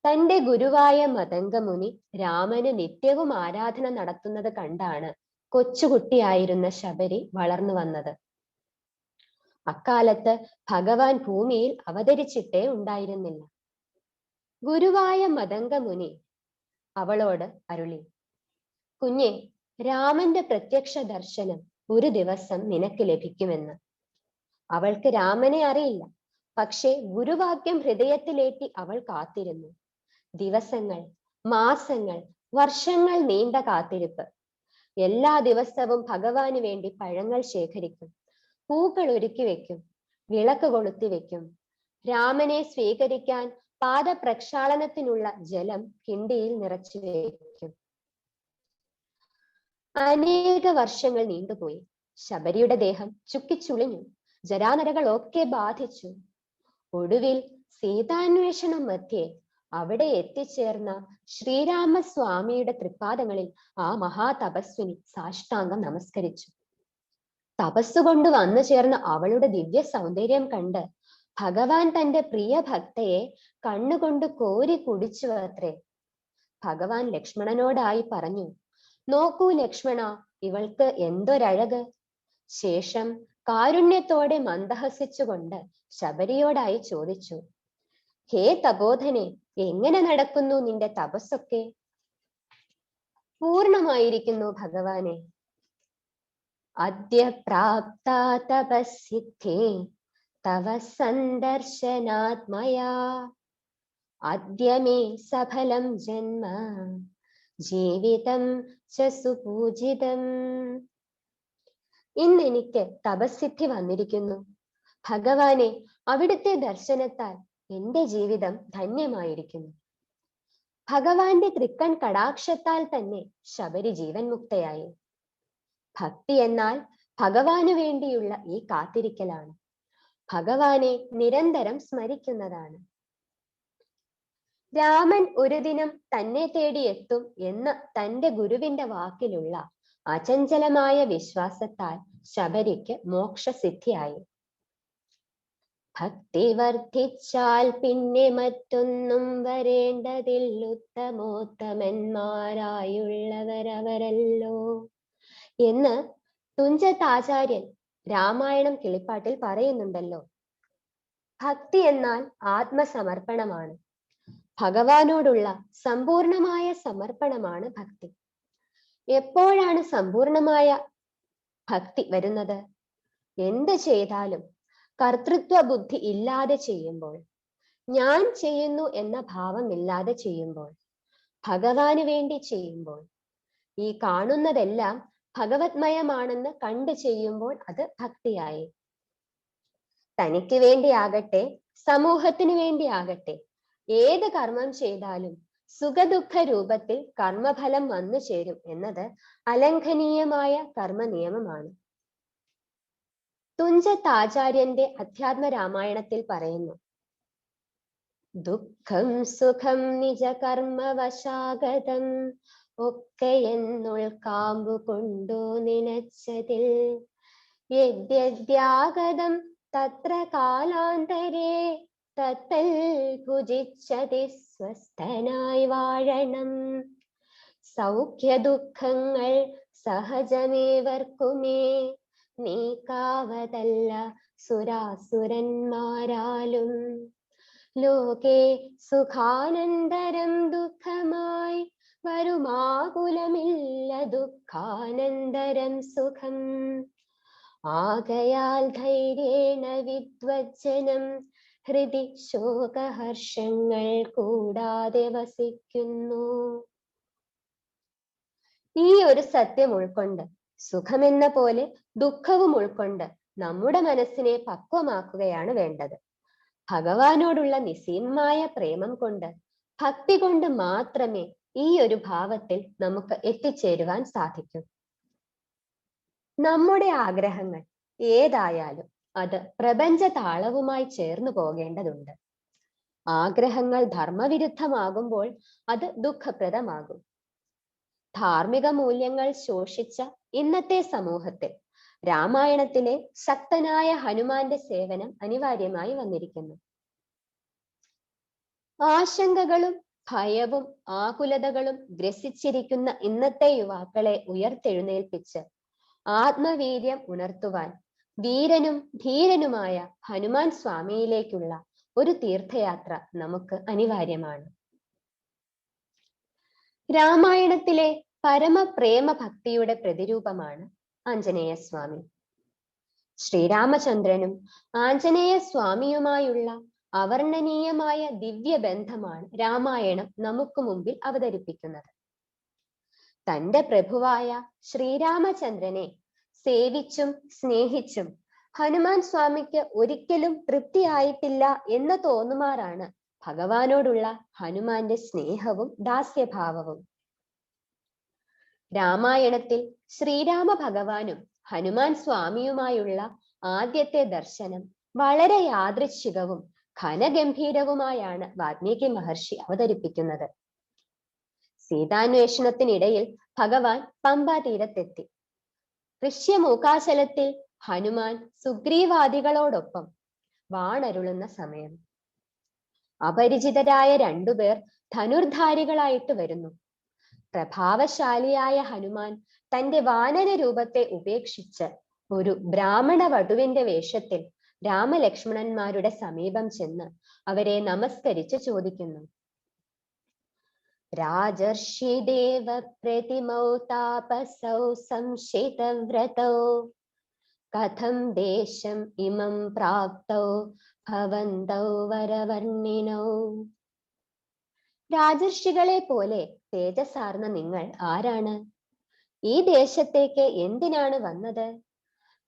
തന്റെ ഗുരുവായ മതംഗമുനി രാമന് നിത്യവും ആരാധന നടത്തുന്നത് കണ്ടാണ് കൊച്ചുകുട്ടിയായിരുന്ന ശബരി വളർന്നു വന്നത്. അക്കാലത്ത് ഭഗവാൻ ഭൂമിയിൽ അവതരിച്ചിട്ടേ ഉണ്ടായിരുന്നില്ല. ഗുരുവായ മതംഗമുനി അവളോട് അരുളി, കുഞ്ഞെ, രാമന്റെ പ്രത്യക്ഷ ദർശനം ഒരു ദിവസം നിനക്ക് ലഭിക്കുമെന്ന്. അവൾക്ക് രാമനെ അറിയില്ല, പക്ഷേ ഗുരുവാക്യം ഹൃദയത്തിലേറ്റി അവൾ കാത്തിരുന്നു. ദിവസങ്ങൾ, മാസങ്ങൾ, വർഷങ്ങൾ നീണ്ട കാത്തിരിപ്പ്. എല്ലാ ദിവസവും ഭഗവാന് വേണ്ടി പഴങ്ങൾ ശേഖരിക്കും, പൂക്കൾ ഒരുക്കി വെക്കും, വിളക്ക് കൊളുത്തി വെക്കും. രാമനെ സ്വീകരിക്കാൻ പാദപ്രക്ഷാളനത്തിനുള്ള ജലം കിണ്ടിയിൽ നിറച്ചു വെക്കും. അനേക വർഷങ്ങൾ നീണ്ടുപോയി. ശബരിയുടെ ദേഹം ചുക്കിച്ചുളിഞ്ഞു, ജരാനരകളൊക്കെ ബാധിച്ചു. ഒടുവിൽ സീതാന്വേഷണം മധ്യേ അവിടെ എത്തിച്ചേർന്ന ശ്രീരാമസ്വാമിയുടെ തൃപ്പാദങ്ങളിൽ ആ മഹാതപസ്വിനി സാഷ്ടാംഗം നമസ്കരിച്ചു. തപസ്സുകൊണ്ട് വന്നു ചേർന്ന അവളുടെ ദിവ്യ സൗന്ദര്യം കണ്ട് ഭഗവാൻ തന്റെ പ്രിയ ഭക്തയെ കണ്ണുകൊണ്ട് കോരി കുടിച്ചു അത്രേ. ഭഗവാൻ ലക്ഷ്മണനോടായി പറഞ്ഞു, നോക്കൂ ലക്ഷ്മണ, ഇവൾക്ക് എന്തൊരഴക്. ശേഷം കാരുണ്യത്തോടെ മന്ദഹസിച്ചുകൊണ്ട് ശബരിയോടായി ചോദിച്ചു, ഹേ തപോധനെ, എങ്ങനെ നടക്കുന്നു നിന്റെ തപസ്സൊക്കെ? പൂർണമായിരിക്കുന്നു ഭഗവാനെ. അദ്യ പ്രാപ്ത തപസ്സിദ്ധേ തവ സന്ദർശനാത്മയാ അദ്യ മേ സഫലം ജന്മ ജീവിതം ച സുപൂജിതം. ഇന്ന് എനിക്ക് തപസ്സിദ്ധി വന്നിരിക്കുന്നു ഭഗവാനെ. അവിടുത്തെ ദർശനത്താൽ എന്റെ ജീവിതം ധന്യമായിരിക്കുന്നു. ഭഗവാന്റെ തൃക്കൺ കടാക്ഷത്താൽ തന്നെ ശബരി ജീവൻ മുക്തയായി. ഭക്തി എന്നാൽ ഭഗവാനു വേണ്ടിയുള്ള ഈ കാത്തിരിക്കലാണ്, ഭഗവാനെ നിരന്തരം സ്മരിക്കുന്നതാണ്. രാമൻ ഒരു ദിനം തന്നെ തേടി എത്തും എന്ന തന്റെ ഗുരുവിന്റെ വാക്കിലുള്ള അചഞ്ചലമായ വിശ്വാസത്താൽ ശബരിക്ക് മോക്ഷസിദ്ധിയായി. ഭക്തി വർദ്ധിച്ചാൽ പിന്നെ മറ്റൊന്നും വരേണ്ടതിൽ, ഉത്തമോത്തമന്മാരായുള്ളവരവരല്ലോ എന്ന് തുഞ്ചത്താചാര്യൻ രാമായണം കിളിപ്പാട്ടിൽ പറയുന്നുണ്ടല്ലോ. ഭക്തി എന്നാൽ ആത്മസമർപ്പണമാണ്. ഭഗവാനോടുള്ള സമ്പൂർണമായ സമർപ്പണമാണ് ഭക്തി. എപ്പോഴാണ് സമ്പൂർണമായ ഭക്തി വരുന്നത്? എന്ത് ചെയ്താലും കർത്തൃത്വ ബുദ്ധി ഇല്ലാതെ ചെയ്യുമ്പോൾ, ഞാൻ ചെയ്യുന്നു എന്ന ഭാവം ഇല്ലാതെ ചെയ്യുമ്പോൾ, ഭഗവാന് വേണ്ടി ചെയ്യുമ്പോൾ, ഈ കാണുന്നതെല്ലാം ഭഗവത്മയമാണെന്ന് കണ്ടു ചെയ്യുമ്പോൾ അത് ഭക്തിയായി. തനിക്ക് വേണ്ടിയാകട്ടെ സമൂഹത്തിന് വേണ്ടിയാകട്ടെ ഏത് കർമ്മം ചെയ്താലും സുഖദുഃഖ രൂപത്തിൽ കർമ്മഫലം വന്നു ചേരും എന്നത് അലംഘനീയമായ കർമ്മ നിയമമാണ്. തുഞ്ചത്താചാര്യന്റെ അധ്യാത്മ രാമായണത്തിൽ പറയുന്നു, ദുഃഖം സുഖം നിജ കർമ്മവശാഗതം ഒക്കെ എന്നുൾ കാമ്പു കൊണ്ടു നിനച്ചതിൽ യദ്യദ്യാഗതം തത്ര കാലാന്തരേ തത്തൽ ഭുജിച്ചതി സ്വസ്ഥനായി വാഴണം. സൗഖ്യ ദുഃഖങ്ങൾ സഹജമേവർക്കുമേ നീക്കാവതല്ല സുരാസുരന്മാരാലും. ലോകേ സുഖാനന്തരം ദുഃഖമായി വരുമാകുലമില്ല ദുഃഖാനന്തരം സുഖം. ആകയാൽ ധൈര്യേണ വിദ്വജ്ജനം ഹൃദി ശോകഹർഷങ്ങൾ കൂടാതെ വസിക്കുന്നു. ഈ ഒരു സത്യം ഉൾക്കൊണ്ട്, സുഖമെന്ന പോലെ ദുഃഖവും ഉൾക്കൊണ്ട് നമ്മുടെ മനസ്സിനെ പക്വമാക്കുകയാണ് വേണ്ടത്. ഭഗവാനോടുള്ള നിസ്സീമമായ പ്രേമം കൊണ്ട് ഭക്തി കൊണ്ട് മാത്രമേ ഈ ഒരു ഭാവത്തിൽ നമുക്ക് എത്തിച്ചേരുവാൻ സാധിക്കൂ. നമ്മുടെ ആഗ്രഹങ്ങൾ ഏതായാലും അത് പ്രപഞ്ച താളവുമായി ചേർന്നു പോകേണ്ടതുണ്ട്. ആഗ്രഹങ്ങൾ ധർമ്മവിരുദ്ധമാകുമ്പോൾ അത് ദുഃഖപ്രദമാകും. ധാർമ്മിക മൂല്യങ്ങൾ ശോഷിച്ച ഇന്നത്തെ സമൂഹത്തിൽ രാമായണത്തിലെ ശക്തനായ ഹനുമാന്റെ സേവനം അനിവാര്യമായി വന്നിരിക്കുന്നു. ആശങ്കകളും ഭയവും ആകുലതകളും ഗ്രസിച്ചിരിക്കുന്ന ഇന്നത്തെ യുവാക്കളെ ഉയർത്തെഴുന്നേൽപ്പിച്ച് ആത്മവീര്യം ഉണർത്തുവാൻ വീരനും ധീരനുമായ ഹനുമാൻ സ്വാമിയിലേക്കുള്ള ഒരു തീർത്ഥയാത്ര നമുക്ക് അനിവാര്യമാണ്. രാമായണത്തിലെ പരമപ്രേമ ഭക്തിയുടെ പ്രതിരൂപമാണ് ആഞ്ജനേയ സ്വാമി. ശ്രീരാമചന്ദ്രനും ആഞ്ജനേയ സ്വാമിയുമായുള്ള അവർണ്ണനീയമായ ദിവ്യബന്ധമാണ് രാമായണം നമുക്ക് മുമ്പിൽ അവതരിപ്പിക്കുന്നത്. തന്റെ പ്രഭുവായ ശ്രീരാമചന്ദ്രനെ സേവിച്ചും സ്നേഹിച്ചും ഹനുമാൻ സ്വാമിക്ക് ഒരിക്കലും തൃപ്തിയായിട്ടില്ല എന്ന് തോന്നുമാറാണ് ഭഗവാനോടുള്ള ഹനുമാന്റെ സ്നേഹവും ദാസ്യഭാവവും. രാമായണത്തിൽ ശ്രീരാമ ഭഗവാനും ഹനുമാൻ സ്വാമിയുമായുള്ള ആദ്യത്തെ ദർശനം വളരെ യാദൃച്ഛികവും ഘനഗംഭീരവുമായാണ് വാൽമീകി മഹർഷി അവതരിപ്പിക്കുന്നത്. സീതാന്വേഷണത്തിനിടയിൽ ഭഗവാൻ പമ്പാ തീരത്തെത്തി. ഋഷ്യമൂകാചലത്തിൽ ഹനുമാൻ സുഗ്രീവാദികളോടൊപ്പം വാണരുളുന്ന സമയം അപരിചിതരായ രണ്ടുപേർ ധനുർധാരികളായിട്ട് വരുന്നു. പ്രഭാവശാലിയായ ഹനുമാൻ തന്റെ വാനര രൂപത്തെ ഉപേക്ഷിച്ച് ഒരു ബ്രാഹ്മണ വധുവിന്റെ വേഷത്തിൽ രാമലക്ഷ്മണന്മാരുടെ സമീപം ചെന്ന് അവരെ നമസ്കരിച്ച് ചോദിക്കുന്നു: രാജർഷിദേവ പ്രതിമൗ താപസൗ സംശിതവ്രതൗ കഥം ദേശം ഇമം പ്രാപ്തൗ ഭവന്തൗ വരവർണ്ണിനൗ. രാജർഷികളെ പോലെ തേജസാർന്ന നിങ്ങൾ ആരാണ്? ഈ ദേശത്തേക്ക് എന്തിനാണ് വന്നത്?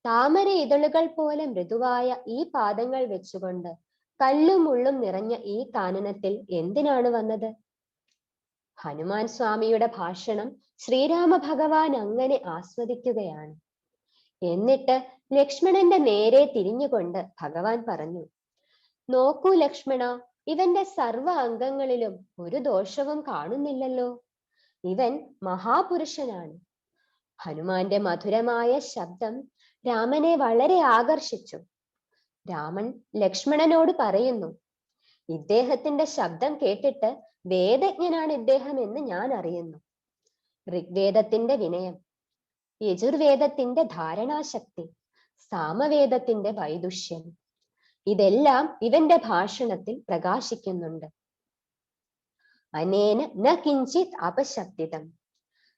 താമര ഇതളുകൾ പോലെ മൃദുവായ ഈ പാദങ്ങൾ വെച്ചുകൊണ്ട് കല്ലും മുള്ളും നിറഞ്ഞ ഈ കാനനത്തിൽ എന്തിനാണ് വന്നത്? ഹനുമാൻ സ്വാമിയുടെ ഭാഷണം ശ്രീരാമ ഭഗവാൻ അങ്ങനെ ആസ്വദിക്കുകയാണ്. എന്നിട്ട് ലക്ഷ്മണന്റെ നേരെ തിരിഞ്ഞുകൊണ്ട് ഭഗവാൻ പറഞ്ഞു: നോക്കൂ ലക്ഷ്മണ, ഇവന്റെ സർവ അംഗങ്ങളിലും ഒരു ദോഷവും കാണുന്നില്ലല്ലോ. ഇവൻ മഹാപുരുഷനാണ്. ഹനുമാന്റെ മധുരമായ ശബ്ദം രാമനെ വളരെ ആകർഷിച്ചു. രാമൻ ലക്ഷ്മണനോട് പറയുന്നു: ഇദ്ദേഹത്തിന്റെ ശബ്ദം കേട്ടിട്ട് വേദജ്ഞനാണ് ഇദ്ദേഹം എന്ന് ഞാൻ അറിയുന്നു. ഋഗ്വേദത്തിന്റെ വിനയം, യജുർവേദത്തിന്റെ ധാരണാശക്തി, സാമവേദത്തിന്റെ വൈദുഷ്യം, ഇതെല്ലാം ഇവന്റെ ഭാഷണത്തിൽ പ്രകാശിക്കുന്നുണ്ട്. അനേന ന കിഞ്ചിത് അപശബ്ദിതം,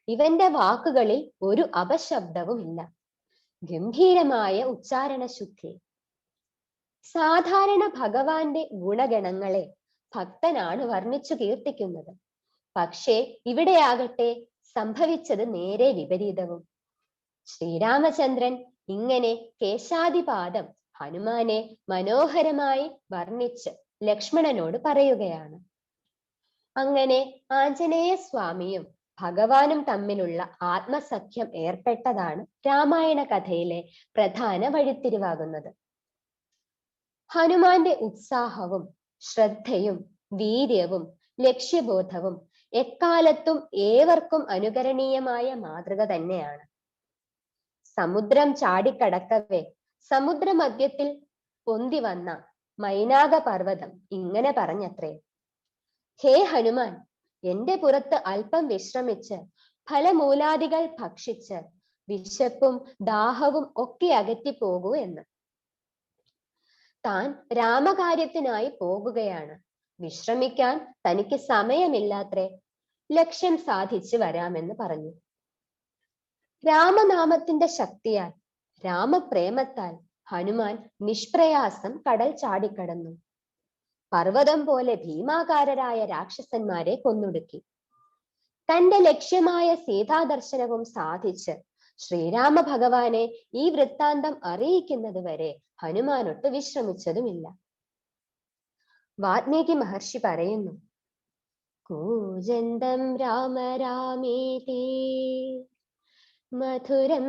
ഇവന്റെ വാക്കുകളിൽ ഒരു അപശബ്ദവുമില്ല. ഗംഭീരമായ ഉച്ചാരണ ശുദ്ധി. സാധാരണ ഭഗവാന്റെ ഗുണഗണങ്ങളെ ഭക്തനാണ് വർണ്ണിച്ചു കീർത്തിക്കുന്നത്. പക്ഷേ ഇവിടെയാകട്ടെ സംഭവിച്ചത് നേരെ വിപരീതവും. ശ്രീരാമചന്ദ്രൻ ഇങ്ങനെ കേശാദിപാദം ഹനുമാനെ മനോഹരമായി വർണ്ണിച്ച് ലക്ഷ്മണനോട് പറയുകയാണ്. അങ്ങനെ ആഞ്ജനേയ സ്വാമിയും ഭഗവാനും തമ്മിലുള്ള ആത്മസഖ്യം ഏർപ്പെട്ടതാണ് രാമായണ കഥയിലെ പ്രധാന വഴിത്തിരിവാകുന്നത്. ഹനുമാന്റെ ഉത്സാഹവും ശ്രദ്ധയും വീര്യവും ലക്ഷ്യബോധവും എക്കാലത്തും ഏവർക്കും അനുകരണീയമായ മാതൃക തന്നെയാണ്. സമുദ്രം ചാടിക്കടക്കവേ സമുദ്രമധ്യത്തിൽ പൊന്തി വന്ന മൈനാക പർവ്വതം ഇങ്ങനെ പറഞ്ഞത്രേ: ഹേ ഹനുമാൻ, എന്റെ പുറത്ത് അല്പം വിശ്രമിച്ച് ഫലമൂലാദികൾ ഭക്ഷിച്ച് വിശപ്പും ദാഹവും ഒക്കെ അകറ്റിപ്പോകൂ എന്ന്. താൻ രാമകാര്യത്തിനായി പോകുകയാണ്. വിശ്രമിക്കാൻ തനിക്ക് സമയമില്ലാത്രേ. ലക്ഷ്യം സാധിച്ചു വരാമെന്ന് പറഞ്ഞു. രാമനാമത്തിന്റെ ശക്തിയാൽ, രാമപ്രേമത്താൽ ഹനുമാൻ നിഷ്പ്രയാസം കടൽ ചാടിക്കടന്നു. പർവ്വതം പോലെ ഭീമാകാരരായ രാക്ഷസന്മാരെ കൊന്നൊടുക്കി. തന്റെ ലക്ഷ്യമായ സീതാദർശനവും സാധിച്ച് ശ്രീരാമ ഭഗവാനെ ഈ വൃത്താന്തം അറിയിക്കുന്നത് വരെ ഹനുമാനൊട്ട് വിശ്രമിച്ചതുമില്ല. വാൽമീകി മഹർഷി പറയുന്നു: കൂജന്തം രാമ രാമേതി മധുരം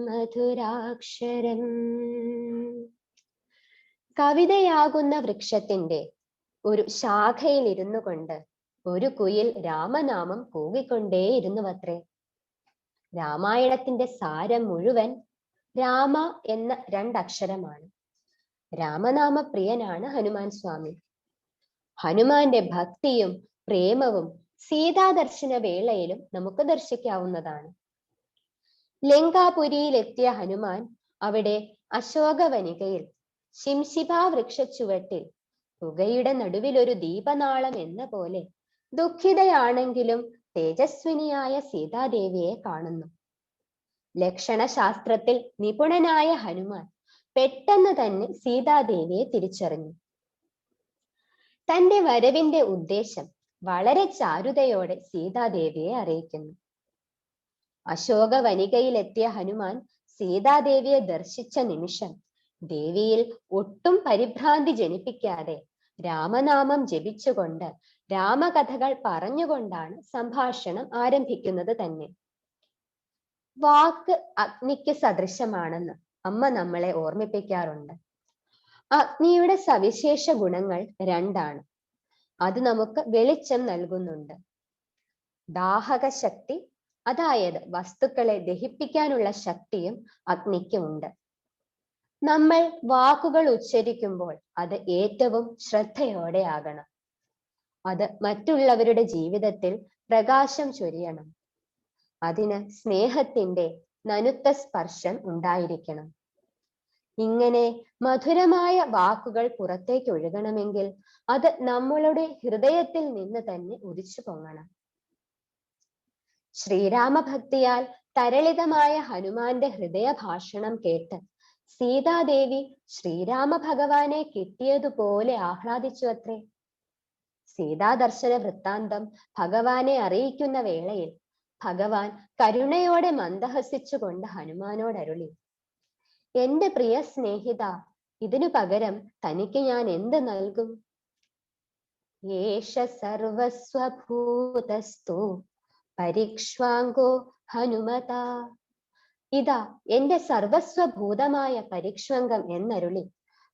മധുരാക്ഷരം. കവിതയാകുന്ന വൃക്ഷത്തിന്റെ ഒരു ശാഖയിൽ ഇരുന്നു കൊണ്ട് ഒരു കുയിൽ രാമനാമം കൂകിക്കൊണ്ടേയിരുന്നുവത്രേ. രാമായണത്തിന്റെ സാരം മുഴുവൻ രാമ എന്ന രണ്ടക്ഷരമാണ്. രാമനാമ പ്രിയനാണ് ഹനുമാൻ സ്വാമി. ഹനുമാന്റെ ഭക്തിയും പ്രേമവും സീതാദർശന വേളയിലും നമുക്ക് ദർശിക്കാവുന്നതാണ്. ലങ്കാപുരിയിലെത്തിയ ഹനുമാൻ അവിടെ അശോകവനികയിൽ ശിംശിഭാ വൃക്ഷച്ചുവട്ടിൽ പുകയുടെ നടുവിൽ ഒരു ദീപനാളം എന്ന പോലെ ദുഃഖിതയാണെങ്കിലും തേജസ്വിനിയായ സീതാദേവിയെ കാണുന്നു. ലക്ഷണശാസ്ത്രത്തിൽ നിപുണനായ ഹനുമാൻ പെട്ടെന്ന് തന്നെ സീതാദേവിയെ തിരിച്ചറിഞ്ഞു. തന്റെ വരവിന്റെ ഉദ്ദേശം വളരെ ചാരുതയോടെ സീതാദേവിയെ അറിയിക്കുന്നു. അശോകവനികയിലെത്തിയ ഹനുമാൻ സീതാദേവിയെ ദർശിച്ച നിമിഷം ദേവിയിൽ ഒട്ടും പരിഭ്രാന്തി ജനിപ്പിക്കാതെ രാമനാമം ജപിച്ചുകൊണ്ട് രാമകഥകൾ പറഞ്ഞുകൊണ്ടാണ് സംഭാഷണം ആരംഭിക്കുന്നത് തന്നെ. വാക്ക് അഗ്നിക്ക് സദൃശമാണെന്ന് അമ്മ നമ്മളെ ഓർമ്മിപ്പിക്കാറുണ്ട്. അഗ്നിയുടെ സവിശേഷ ഗുണങ്ങൾ രണ്ടാണ്. അത് നമുക്ക് വെളിച്ചം നൽകുന്നുണ്ട്. ദാഹക ശക്തി, അതായത് വസ്തുക്കളെ ദഹിപ്പിക്കാനുള്ള ശക്തിയും അഗ്നിക്ക് ഉണ്ട്. നമ്മൾ വാക്കുകൾ ഉച്ചരിക്കുമ്പോൾ അത് ഏറ്റവും ശ്രദ്ധയോടെ ആകണം. അത് മറ്റുള്ളവരുടെ ജീവിതത്തിൽ പ്രകാശം ചൊരിയണം. അതിന് സ്നേഹത്തിന്റെ നനുത്ത സ്പർശം ഉണ്ടായിരിക്കണം. ഇങ്ങനെ മധുരമായ വാക്കുകൾ പുറത്തേക്ക് ഒഴുകണമെങ്കിൽ അത് നമ്മളുടെ ഹൃദയത്തിൽ നിന്ന് തന്നെ ഉദിച്ചു പൊങ്ങണം. ശ്രീരാമഭക്തിയാൽ തരളിതമായ ഹനുമാന്റെ ഹൃദയ ഭാഷണം കേട്ട് സീതാദേവി ശ്രീരാമ ഭഗവാനെ കിട്ടിയതുപോലെ ആഹ്ലാദിച്ചു അത്രേ. സീതാദർശന വൃത്താന്തം ഭഗവാനെ അറിയിക്കുന്ന വേളയിൽ ഭഗവാൻ കരുണയോടെ മന്ദഹസിച്ചുകൊണ്ട് ഹനുമാനോട് അരുളി, എന്റെ പ്രിയ സ്നേഹിത, ഇതിനു പകരം തനിക്ക് ഞാൻ എന്ത് നൽകും? യേശ സർവസ്വഭൂതസ്തു പരിക്ഷ്വാങ്കോ ഹനുമത. ഇതാ എന്റെ സർവസ്വഭൂതമായ പരിക്ഷ്വംഗം എന്നരുളി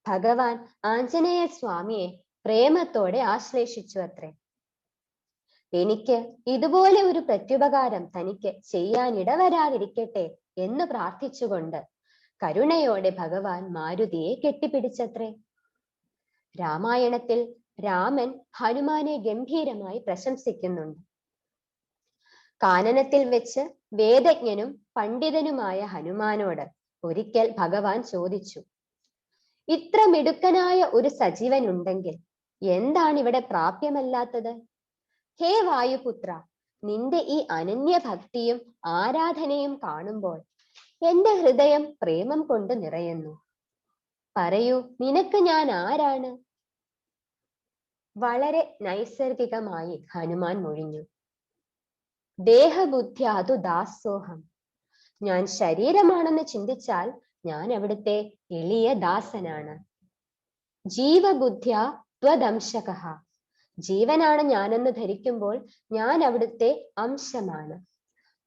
ഭഗവാൻ ആഞ്ജനേയ സ്വാമിയെ പ്രേമത്തോടെ ആശ്ലേഷിച്ചു അത്രേ. എനിക്ക് ഇതുപോലെ ഒരു പ്രത്യുപകാരം തനിക്ക് ചെയ്യാനിടവരാതിരിക്കട്ടെ എന്ന് പ്രാർത്ഥിച്ചുകൊണ്ട് കരുണയോടെ ഭഗവാൻ മാരുതിയെ കെട്ടിപ്പിടിച്ചത്രേ. രാമായണത്തിൽ രാമൻ ഹനുമാനെ ഗംഭീരമായി പ്രശംസിക്കുന്നുണ്ട്. കാനനത്തിൽ വെച്ച് വേദജ്ഞനും പണ്ഡിതനുമായ ഹനുമാനോട് ഒരിക്കൽ ഭഗവാൻ ചോദിച്ചു, ഇത്ര മിടുക്കനായ ഒരു സജീവൻ ഉണ്ടെങ്കിൽ എന്താണ് ഇവിടെ പ്രാപ്യമല്ലാത്തത്? ഹേ വായുപുത്ര, നിന്റെ ഈ അനന്യ ഭക്തിയും ആരാധനയും കാണുമ്പോൾ എന്റെ ഹൃദയം പ്രേമം കൊണ്ട് നിറയുന്നു. പറയൂ, നിനക്ക് ഞാൻ ആരാണ്? വളരെ നൈസർഗികമായി ഹനുമാൻ മൊഴിഞ്ഞു, ദേഹബുദ്ധ്യാതു ദാസോഹം. ഞാൻ ശരീരമാണെന്ന് ചിന്തിച്ചാൽ ഞാൻ അവിടുത്തെ എളിയ ദാസനാണ്. ജീവബുദ്ധ്യാ ത്വദംശകഃ. ജീവനാണ് ഞാനെന്ന് ധരിക്കുമ്പോൾ ഞാൻ അവിടുത്തെ അംശമാണ്.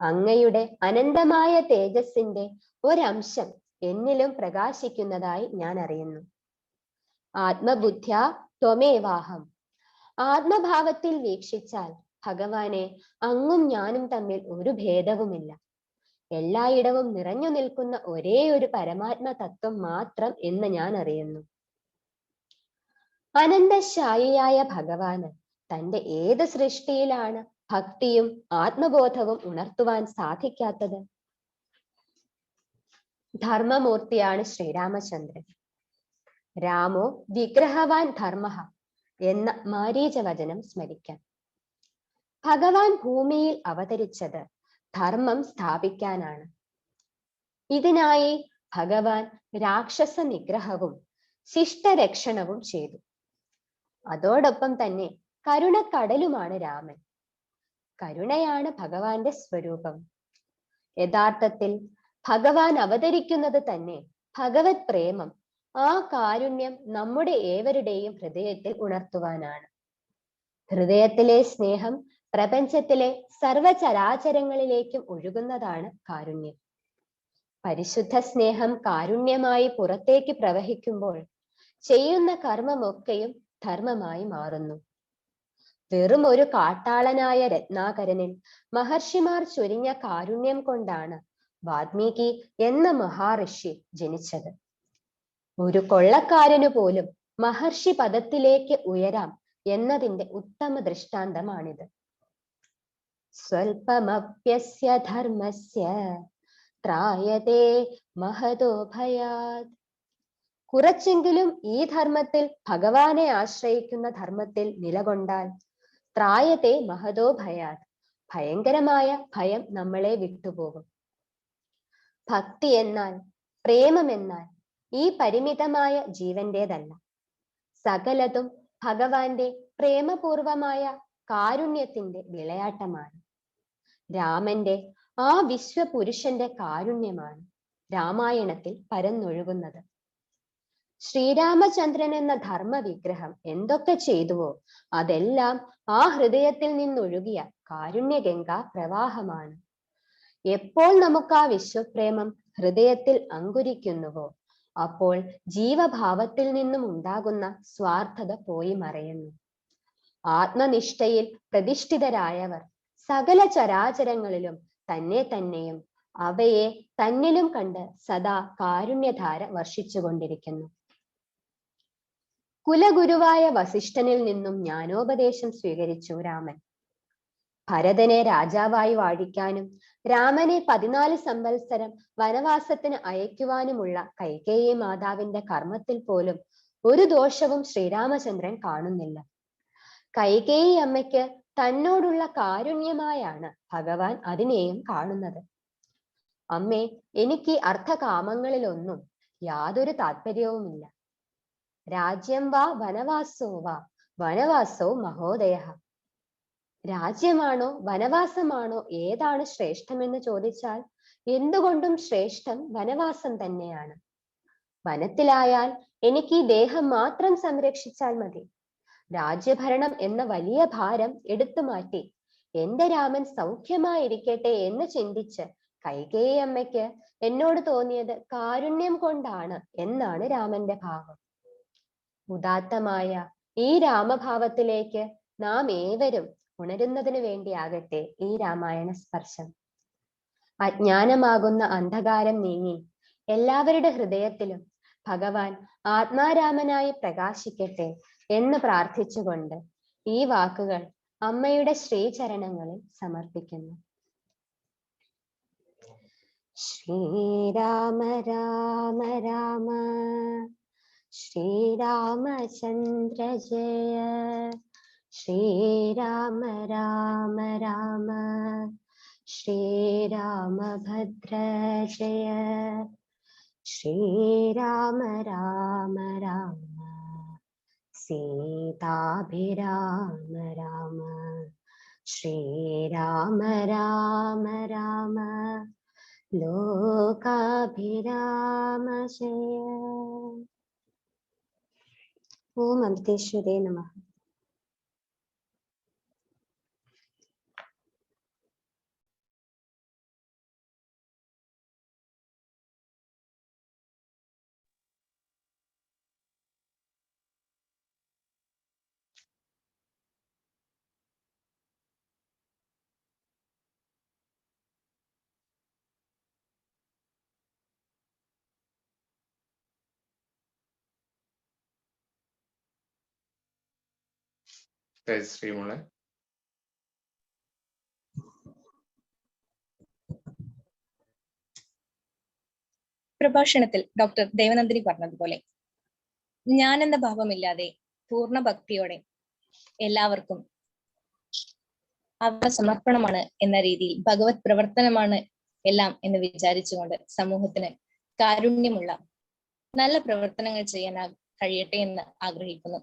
അങ്ങയുടെ അനന്തമായ തേജസ്സിന്റെ ഒരംശം എന്നിലും പ്രകാശിക്കുന്നതായി ഞാൻ അറിയുന്നു. ആത്മബുദ്ധ്യാ ത്വമേവാഹം. ആത്മഭാവത്തിൽ വീക്ഷിച്ചാൽ ഭഗവാനെ, അങ്ങും ഞാനും തമ്മിൽ ഒരു ഭേദവുമില്ല. എല്ലായിടവും നിറഞ്ഞു നിൽക്കുന്ന ഒരേ ഒരു പരമാത്മ തത്വം മാത്രം എന്ന് ഞാൻ അറിയുന്നു. അനന്തശായിയായ ഭഗവാന് തന്റെ ഏത് സൃഷ്ടിയിലാണ് ഭക്തിയും ആത്മബോധവും ഉണർത്തുവാൻ സാധിക്കാത്തത്? ധർമ്മമൂർത്തിയാണ് ശ്രീരാമചന്ദ്രൻ. രാമോ വിഗ്രഹവാൻ ധർമ്മ എന്ന മാരീചവചനം സ്മരിക്കാം. ഭഗവാൻ ഭൂമിയിൽ അവതരിച്ചത് ധർമ്മം സ്ഥാപിക്കാനാണ്. ഇതിനായി ഭഗവാൻ രാക്ഷസ നിഗ്രഹവും ശിഷ്ടരക്ഷണവും ചെയ്തു. അതോടൊപ്പം തന്നെ കരുണക്കടലുമാണ് രാമൻ. കരുണയാണ് ഭഗവാന്റെ സ്വരൂപം. യഥാർത്ഥത്തിൽ ഭഗവാൻ അവതരിക്കുന്നത് തന്നെ ഭഗവത് പ്രേമം, ആ കാരുണ്യം നമ്മുടെ ഏവരുടെയും ഹൃദയത്തിൽ ഉണർത്തുവാനാണ്. ഹൃദയത്തിലെ സ്നേഹം പ്രപഞ്ചത്തിലെ സർവചരാചരങ്ങളിലേക്കും ഒഴുകുന്നതാണ് കാരുണ്യം. പരിശുദ്ധ സ്നേഹം കാരുണ്യമായി പുറത്തേക്ക് പ്രവഹിക്കുമ്പോൾ ചെയ്യുന്ന കർമ്മമൊക്കെയും ധർമ്മമായി മാറുന്നു. വെറും ഒരു കാട്ടാളനായ രത്നാകരനിൽ മഹർഷിമാർ ചൊരിഞ്ഞ കാരുണ്യം കൊണ്ടാണ് വാൽമീകി എന്ന മഹാഋഷി ജനിച്ചത്. ഒരു കൊള്ളക്കാരനു പോലും മഹർഷി പദത്തിലേക്ക് ഉയരാം എന്നതിന്റെ ഉത്തമ ദൃഷ്ടാന്തമാണിത്. സ്വൽപമപ്യസ്യ ധർമ്മസ്യ ത്രായതേ മഹതോ ഭയാത്. കുറച്ചെങ്കിലും ഈ ധർമ്മത്തിൽ, ഭഗവാനെ ആശ്രയിക്കുന്ന ധർമ്മത്തിൽ നിലകൊണ്ടാൽ ത്രായതേ മഹതോ ഭയാത്, ഭയങ്കരമായ ഭയം നമ്മളെ വിട്ടുപോകും. ഭക്തി എന്നാൽ, പ്രേമം എന്നാൽ ഈ പരിമിതമായ ജീവന്റേതല്ല. സകലതും ഭഗവാന്റെ പ്രേമപൂർവമായ കാരുണ്യത്തിന്റെ വിളയാട്ടമാണ്. രാമന്റെ ആ വിശ്വപുരുഷന്റെ കാരുണ്യമാണ് രാമായണത്തിൽ പരന്നൊഴുകുന്നത്. ശ്രീരാമചന്ദ്രൻ എന്ന ധർമ്മ വിഗ്രഹം എന്തൊക്കെ ചെയ്തുവോ അതെല്ലാം ആ ഹൃദയത്തിൽ നിന്നൊഴുകിയ കാരുണ്യഗംഗാ പ്രവാഹമാണ്. എപ്പോൾ നമുക്ക് ആ വിശ്വപ്രേമം ഹൃദയത്തിൽ അങ്കുരിക്കുന്നുവോ അപ്പോൾ ജീവഭാവത്തിൽ നിന്നും ഉണ്ടാകുന്ന സ്വാർത്ഥത പോയി മറയുന്നു. ആത്മനിഷ്ഠയിൽ പ്രതിഷ്ഠിതരായവർ സകല ചരാചരങ്ങളിലും തന്നെ തന്നെയും അവയെ തന്നിലും കണ്ട് സദാ കാരുണ്യധാര വർഷിച്ചുകൊണ്ടിരിക്കുന്നു. കുലഗുരുവായ വസിഷ്ഠനിൽ നിന്നും ജ്ഞാനോപദേശം സ്വീകരിച്ചു രാമൻ. ഭരതനെ രാജാവായി വാഴിക്കാനും രാമനെ 14 സംവത്സരം വനവാസത്തിന് അയക്കുവാനുമുള്ള കൈകേയി മാതാവിന്റെ കർമ്മത്തിൽ പോലും ഒരു ദോഷവും ശ്രീരാമചന്ദ്രൻ കാണുന്നില്ല. കൈകേയി അമ്മയ്ക്ക് തന്നോടുള്ള കാരുണ്യമായാണ് ഭഗവാൻ അതിനെയും കാണുന്നത്. അമ്മേ, എനിക്ക് അർത്ഥകാമങ്ങളിലൊന്നും യാതൊരു താല്പര്യവുമില്ല. രാജ്യം വാ വനവാസോ മഹോദയ. രാജ്യമാണോ വനവാസമാണോ ഏതാണ് ശ്രേഷ്ഠമെന്ന് ചോദിച്ചാൽ എന്തുകൊണ്ടും ശ്രേഷ്ഠം വനവാസം തന്നെയാണ്. വനത്തിലായാൽ എനിക്ക് ഈ ദേഹം മാത്രം സംരക്ഷിച്ചാൽ മതി. രാജ്യഭരണം എന്ന വലിയ ഭാരം എടുത്തു മാറ്റി എന്റെ രാമൻ സൗഖ്യമായിരിക്കട്ടെ എന്ന് ചിന്തിച്ച് കൈകേയി അമ്മയ്ക്ക് എന്നോട് തോന്നിയത് കാരുണ്യം കൊണ്ടാണ് എന്നാണ് രാമന്റെ ഭാവം. ഉദാത്തമായ ഈ രാമഭാവത്തിലേക്ക് നാം ഏവരും ഉണരുന്നതിന് വേണ്ടിയാകട്ടെ ഈ രാമായണ സ്പർശം. അജ്ഞാനമാകുന്ന അന്ധകാരം നീങ്ങി എല്ലാവരുടെ ഹൃദയത്തിലും ഭഗവാൻ ആത്മാരാമനായി പ്രകാശിക്കട്ടെ എന്ന് പ്രാർത്ഥിച്ചുകൊണ്ട് ഈ വാക്കുകൾ അമ്മയുടെ ശ്രീചരണങ്ങളിൽ സമർപ്പിക്കുന്നു. ശ്രീരാമ രാമ രാമ ശ്രീരാമചന്ദ്ര ജയ. ശ്രീരാമ രാമ രാമ ശ്രീരാമഭദ്ര ജയ. ശ്രീരാമ രാമ രാമ സീതാഭിരാമ രാമ. ശ്രീരാമ രാമ രാമ ലോകാഭിരാമ ജയ. ഓം അമൃതേശ്വരേ നമഃ. ശ്രീമോളെ. പ്രഭാഷണത്തിൽ ഡോക്ടർ ദേവനന്ദിനി പറഞ്ഞതുപോലെ ഞാൻ എന്ന ഭാവമില്ലാതെ പൂർണ്ണ ഭക്തിയോടെ എല്ലാവർക്കും അവരുടെ സമർപ്പണമാണ് എന്ന രീതിയിൽ ഭഗവത് പ്രവർത്തനമാണ് എല്ലാം എന്ന് വിചാരിച്ചുകൊണ്ട് സമൂഹത്തിന് കാരുണ്യമുള്ള നല്ല പ്രവർത്തനങ്ങൾ ചെയ്യാൻ കഴിയട്ടെ എന്ന് ആഗ്രഹിക്കുന്നു.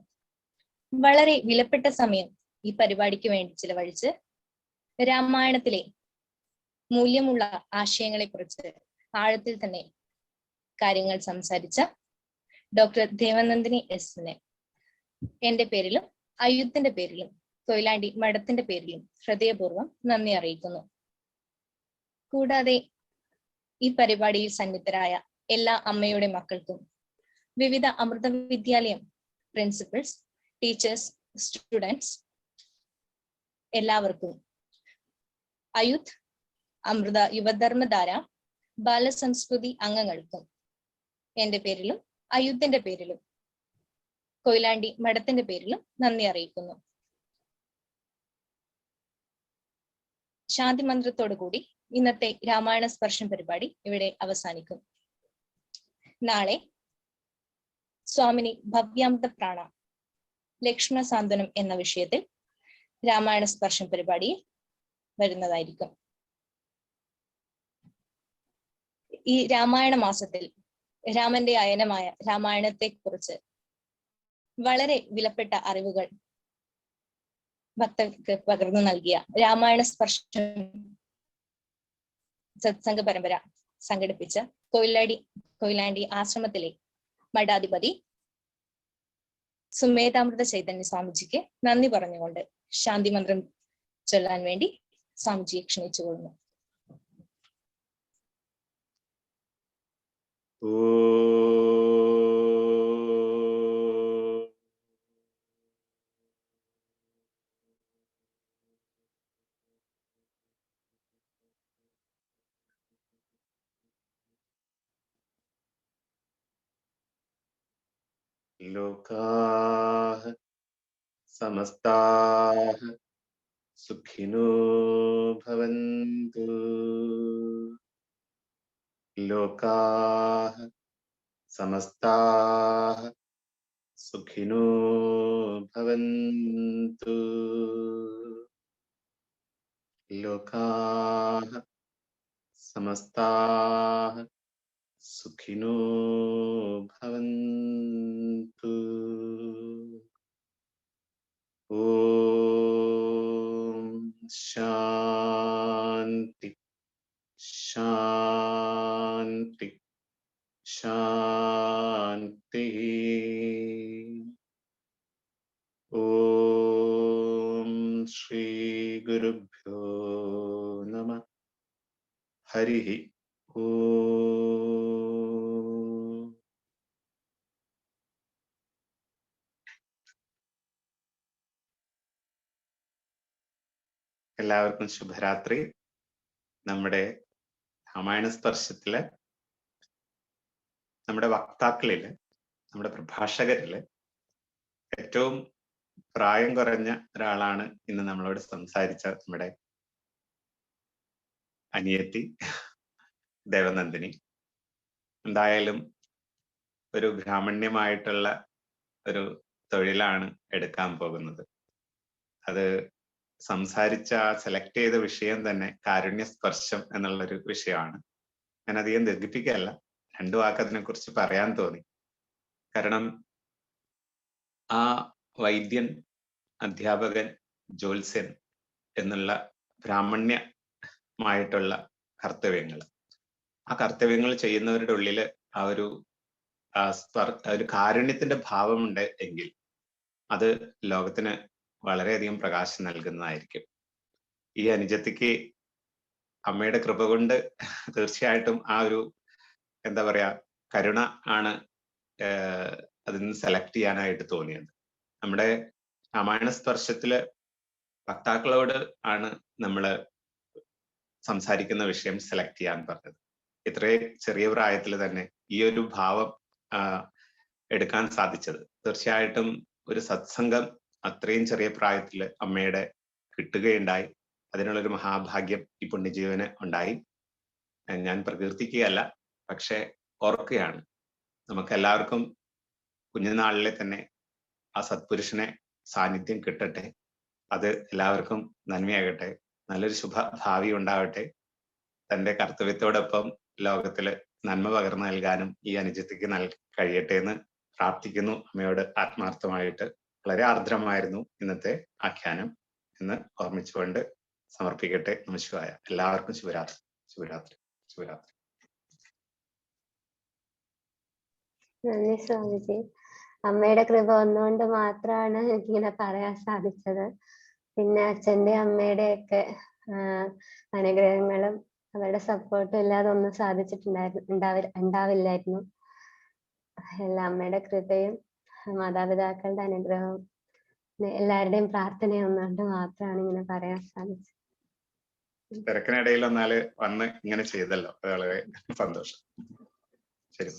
വളരെ വിലപ്പെട്ട സമയം ഈ പരിപാടിക്ക് വേണ്ടി ചിലവഴിച്ച് രാമായണത്തിലെ മൂല്യമുള്ള ആശയങ്ങളെ കുറിച്ച് ആഴത്തിൽ തന്നെ കാര്യങ്ങൾ സംസാരിച്ച ഡോക്ടർ ദേവനന്ദിനി എസിനെ എന്റെ പേരിലും അയ്യുത്തിന്റെ പേരിലും കൊയിലാണ്ടി മഠത്തിന്റെ പേരിലും ഹൃദയപൂർവ്വം നന്ദി അറിയിക്കുന്നു. കൂടാതെ ഈ പരിപാടിയിൽ സന്നിധരായ എല്ലാ അമ്മയുടെ മക്കൾക്കും, വിവിധ അമൃത വിദ്യാലയം പ്രിൻസിപ്പൽസ്, ടീച്ചേഴ്സ്, സ്റ്റുഡൻസ് എല്ലാവർക്കും, അയുത് അമൃത യുവധർമ്മധാര ബാലസംസ്കൃതി അംഗങ്ങൾക്കും എന്റെ പേരിലും അയുത്തിന്റെ പേരിലും കൊയിലാണ്ടി മഠത്തിന്റെ പേരിലും നന്ദി അറിയിക്കുന്നു. ശാന്തി മന്ത്രത്തോടു കൂടി ഇന്നത്തെ രാമായണ സ്പർശം പരിപാടി ഇവിടെ അവസാനിക്കും. നാളെ സ്വാമിനി ഭവ്യാമൃത പ്രാണ ലക്ഷ്മണ സാന്ത്വനം എന്ന വിഷയത്തിൽ രാമായണ സ്പർശം പരിപാടിയിൽ വരുന്നതായിരിക്കും. ഈ രാമായണ മാസത്തിൽ രാമന്റെ അയനമായ രാമായണത്തെ കുറിച്ച് വളരെ വിലപ്പെട്ട അറിവുകൾ ഭക്തർക്ക് പകർന്നു നൽകിയ രാമായണ സ്പർശം സത്സംഗ പരമ്പര സംഘടിപ്പിച്ച കൊയിലാണ്ടി ആശ്രമത്തിലെ മഠാധിപതി സുമേധാമൃത ചൈതന്യ സ്വാമിജിക്ക് നന്ദി പറഞ്ഞുകൊണ്ട് ശാന്തി മന്ത്രം ചൊല്ലാൻ വേണ്ടി സ്വാമിജിയെ ക്ഷണിച്ചുകൊള്ളുന്നു. ലോകാഃ സമസ്താഃ സുഖിനോ ഭവന്തു. ലോകാഃ സമസ്താഃ സുഖിനോ ഭവന്തു. ലോകാഃ സമസ്താഃ സുഖിനോ ഭവന്തു. ഓം ശാന്തി ശാന്തി ശാന്തി. ഓം ശ്രീ ഗുരുഭ്യോ നമഃ. ഹരിഃ ഓം. എല്ലാവർക്കും ശുഭരാത്രി. നമ്മുടെ രാമായണ സ്പർശത്തില് നമ്മുടെ വക്താക്കളില്, നമ്മുടെ പ്രഭാഷകരില് ഏറ്റവും പ്രായം കുറഞ്ഞ ഒരാളാണ് ഇന്ന് നമ്മളോട് സംസാരിച്ച നമ്മുടെ അനിയത്തി ദേവനന്ദിനി. എന്തായാലും ഒരു ബ്രാഹ്മണ്യമായിട്ടുള്ള ഒരു തൊഴിലാണ് എടുക്കാൻ പോകുന്നത്. അത് സംസാരിച്ച സെലക്ട് ചെയ്ത വിഷയം തന്നെ കാരുണ്യ സ്പർശം എന്നുള്ളൊരു വിഷയമാണ്. ഞാൻ അധികം ദീർഘിപ്പിക്കുകയല്ല, രണ്ടു വാക്ക് അതിനെ കുറിച്ച് പറയാൻ തോന്നി. കാരണം ആ വൈദ്യൻ, അധ്യാപകൻ, ജ്യോത്സ്യൻ എന്നുള്ള ബ്രാഹ്മണ്യമായിട്ടുള്ള കർത്തവ്യങ്ങൾ, ആ കർത്തവ്യങ്ങൾ ചെയ്യുന്നവരുടെ ഉള്ളില് ആ ഒരു കാരുണ്യത്തിന്റെ ഭാവമുണ്ട് എങ്കിൽ അത് ലോകത്തിന് വളരെയധികം പ്രകാശം നൽകുന്നതായിരിക്കും. ഈ അനുജത്തിക്ക് അമ്മയുടെ കൃപ കൊണ്ട് തീർച്ചയായിട്ടും ആ ഒരു എന്താ പറയാ കരുണ ആണ് അതിന് സെലക്ട് ചെയ്യാനായിട്ട് തോന്നിയത്. നമ്മുടെ രാമായണ സ്പർശത്തില് വക്താക്കളോട് ആണ് നമ്മള് സംസാരിക്കുന്ന വിഷയം സെലക്ട് ചെയ്യാൻ പറഞ്ഞത്. ഇത്രയും ചെറിയ പ്രായത്തിൽ തന്നെ ഈ ഒരു ഭാവം എടുക്കാൻ സാധിച്ചത് തീർച്ചയായിട്ടും ഒരു സത്സംഗം അത്രയും ചെറിയ പ്രായത്തില് അമ്മയുടെ കിട്ടുകയുണ്ടായി. അതിനുള്ളൊരു മഹാഭാഗ്യം ഈ പുണ്യജീവന് ഉണ്ടായി. ഞാൻ പ്രകീർത്തിക്കുകയല്ല, പക്ഷെ ഓർക്കുകയാണ്. നമുക്കെല്ലാവർക്കും കുഞ്ഞുനാളിലെ തന്നെ ആ സത്പുരുഷനെ സാന്നിധ്യം കിട്ടട്ടെ. അത് എല്ലാവർക്കും നന്മയാകട്ടെ, നല്ലൊരു ശുഭഭാവി ഉണ്ടാവട്ടെ. തന്റെ കർത്തവ്യത്തോടൊപ്പം ലോകത്തില് നന്മ പകർന്നു നൽകാനും ഈ അനുജത്തിക്ക് കഴിയട്ടെ എന്ന് പ്രാർത്ഥിക്കുന്നു അമ്മയോട് ആത്മാർത്ഥമായിട്ട്. വളരെ ആർദ്രമായിരുന്നു ഇന്നത്തെ ആഖ്യാനം എന്ന് ഓർമ്മിച്ചുകൊണ്ട് സമർപ്പിക്കട്ടെ. നമഃശിവായ. എല്ലാവർക്കും ശുഭരാത്രി. ശുഭരാത്രി. ശുഭരാത്രി. നന്ദി സ്വാമിജി. അമ്മയുടെ കൃപ ഒന്നുകൊണ്ട് മാത്രമാണ് എനിക്കിങ്ങനെ പറയാൻ സാധിച്ചത്. പിന്നെ അച്ഛന്റെ അമ്മയുടെ ഒക്കെ അനുഗ്രഹങ്ങളും അവരുടെ സപ്പോർട്ടും ഇല്ലാതെ ഒന്നും ഉണ്ടാവില്ലായിരുന്നു. എല്ലാ അമ്മയുടെ കൃപയും മാതാപിതാക്കളുടെ അനുഗ്രഹവും എല്ലാവരുടെയും പ്രാർത്ഥനയും ഒന്നുകൊണ്ട് മാത്രമാണ് ഇങ്ങനെ പറയാൻ സാധിച്ചത്. തിരക്കിനിടയിൽ വന്ന് ഇങ്ങനെ ചെയ്തല്ലോ, വളരെ സന്തോഷം. ശരി.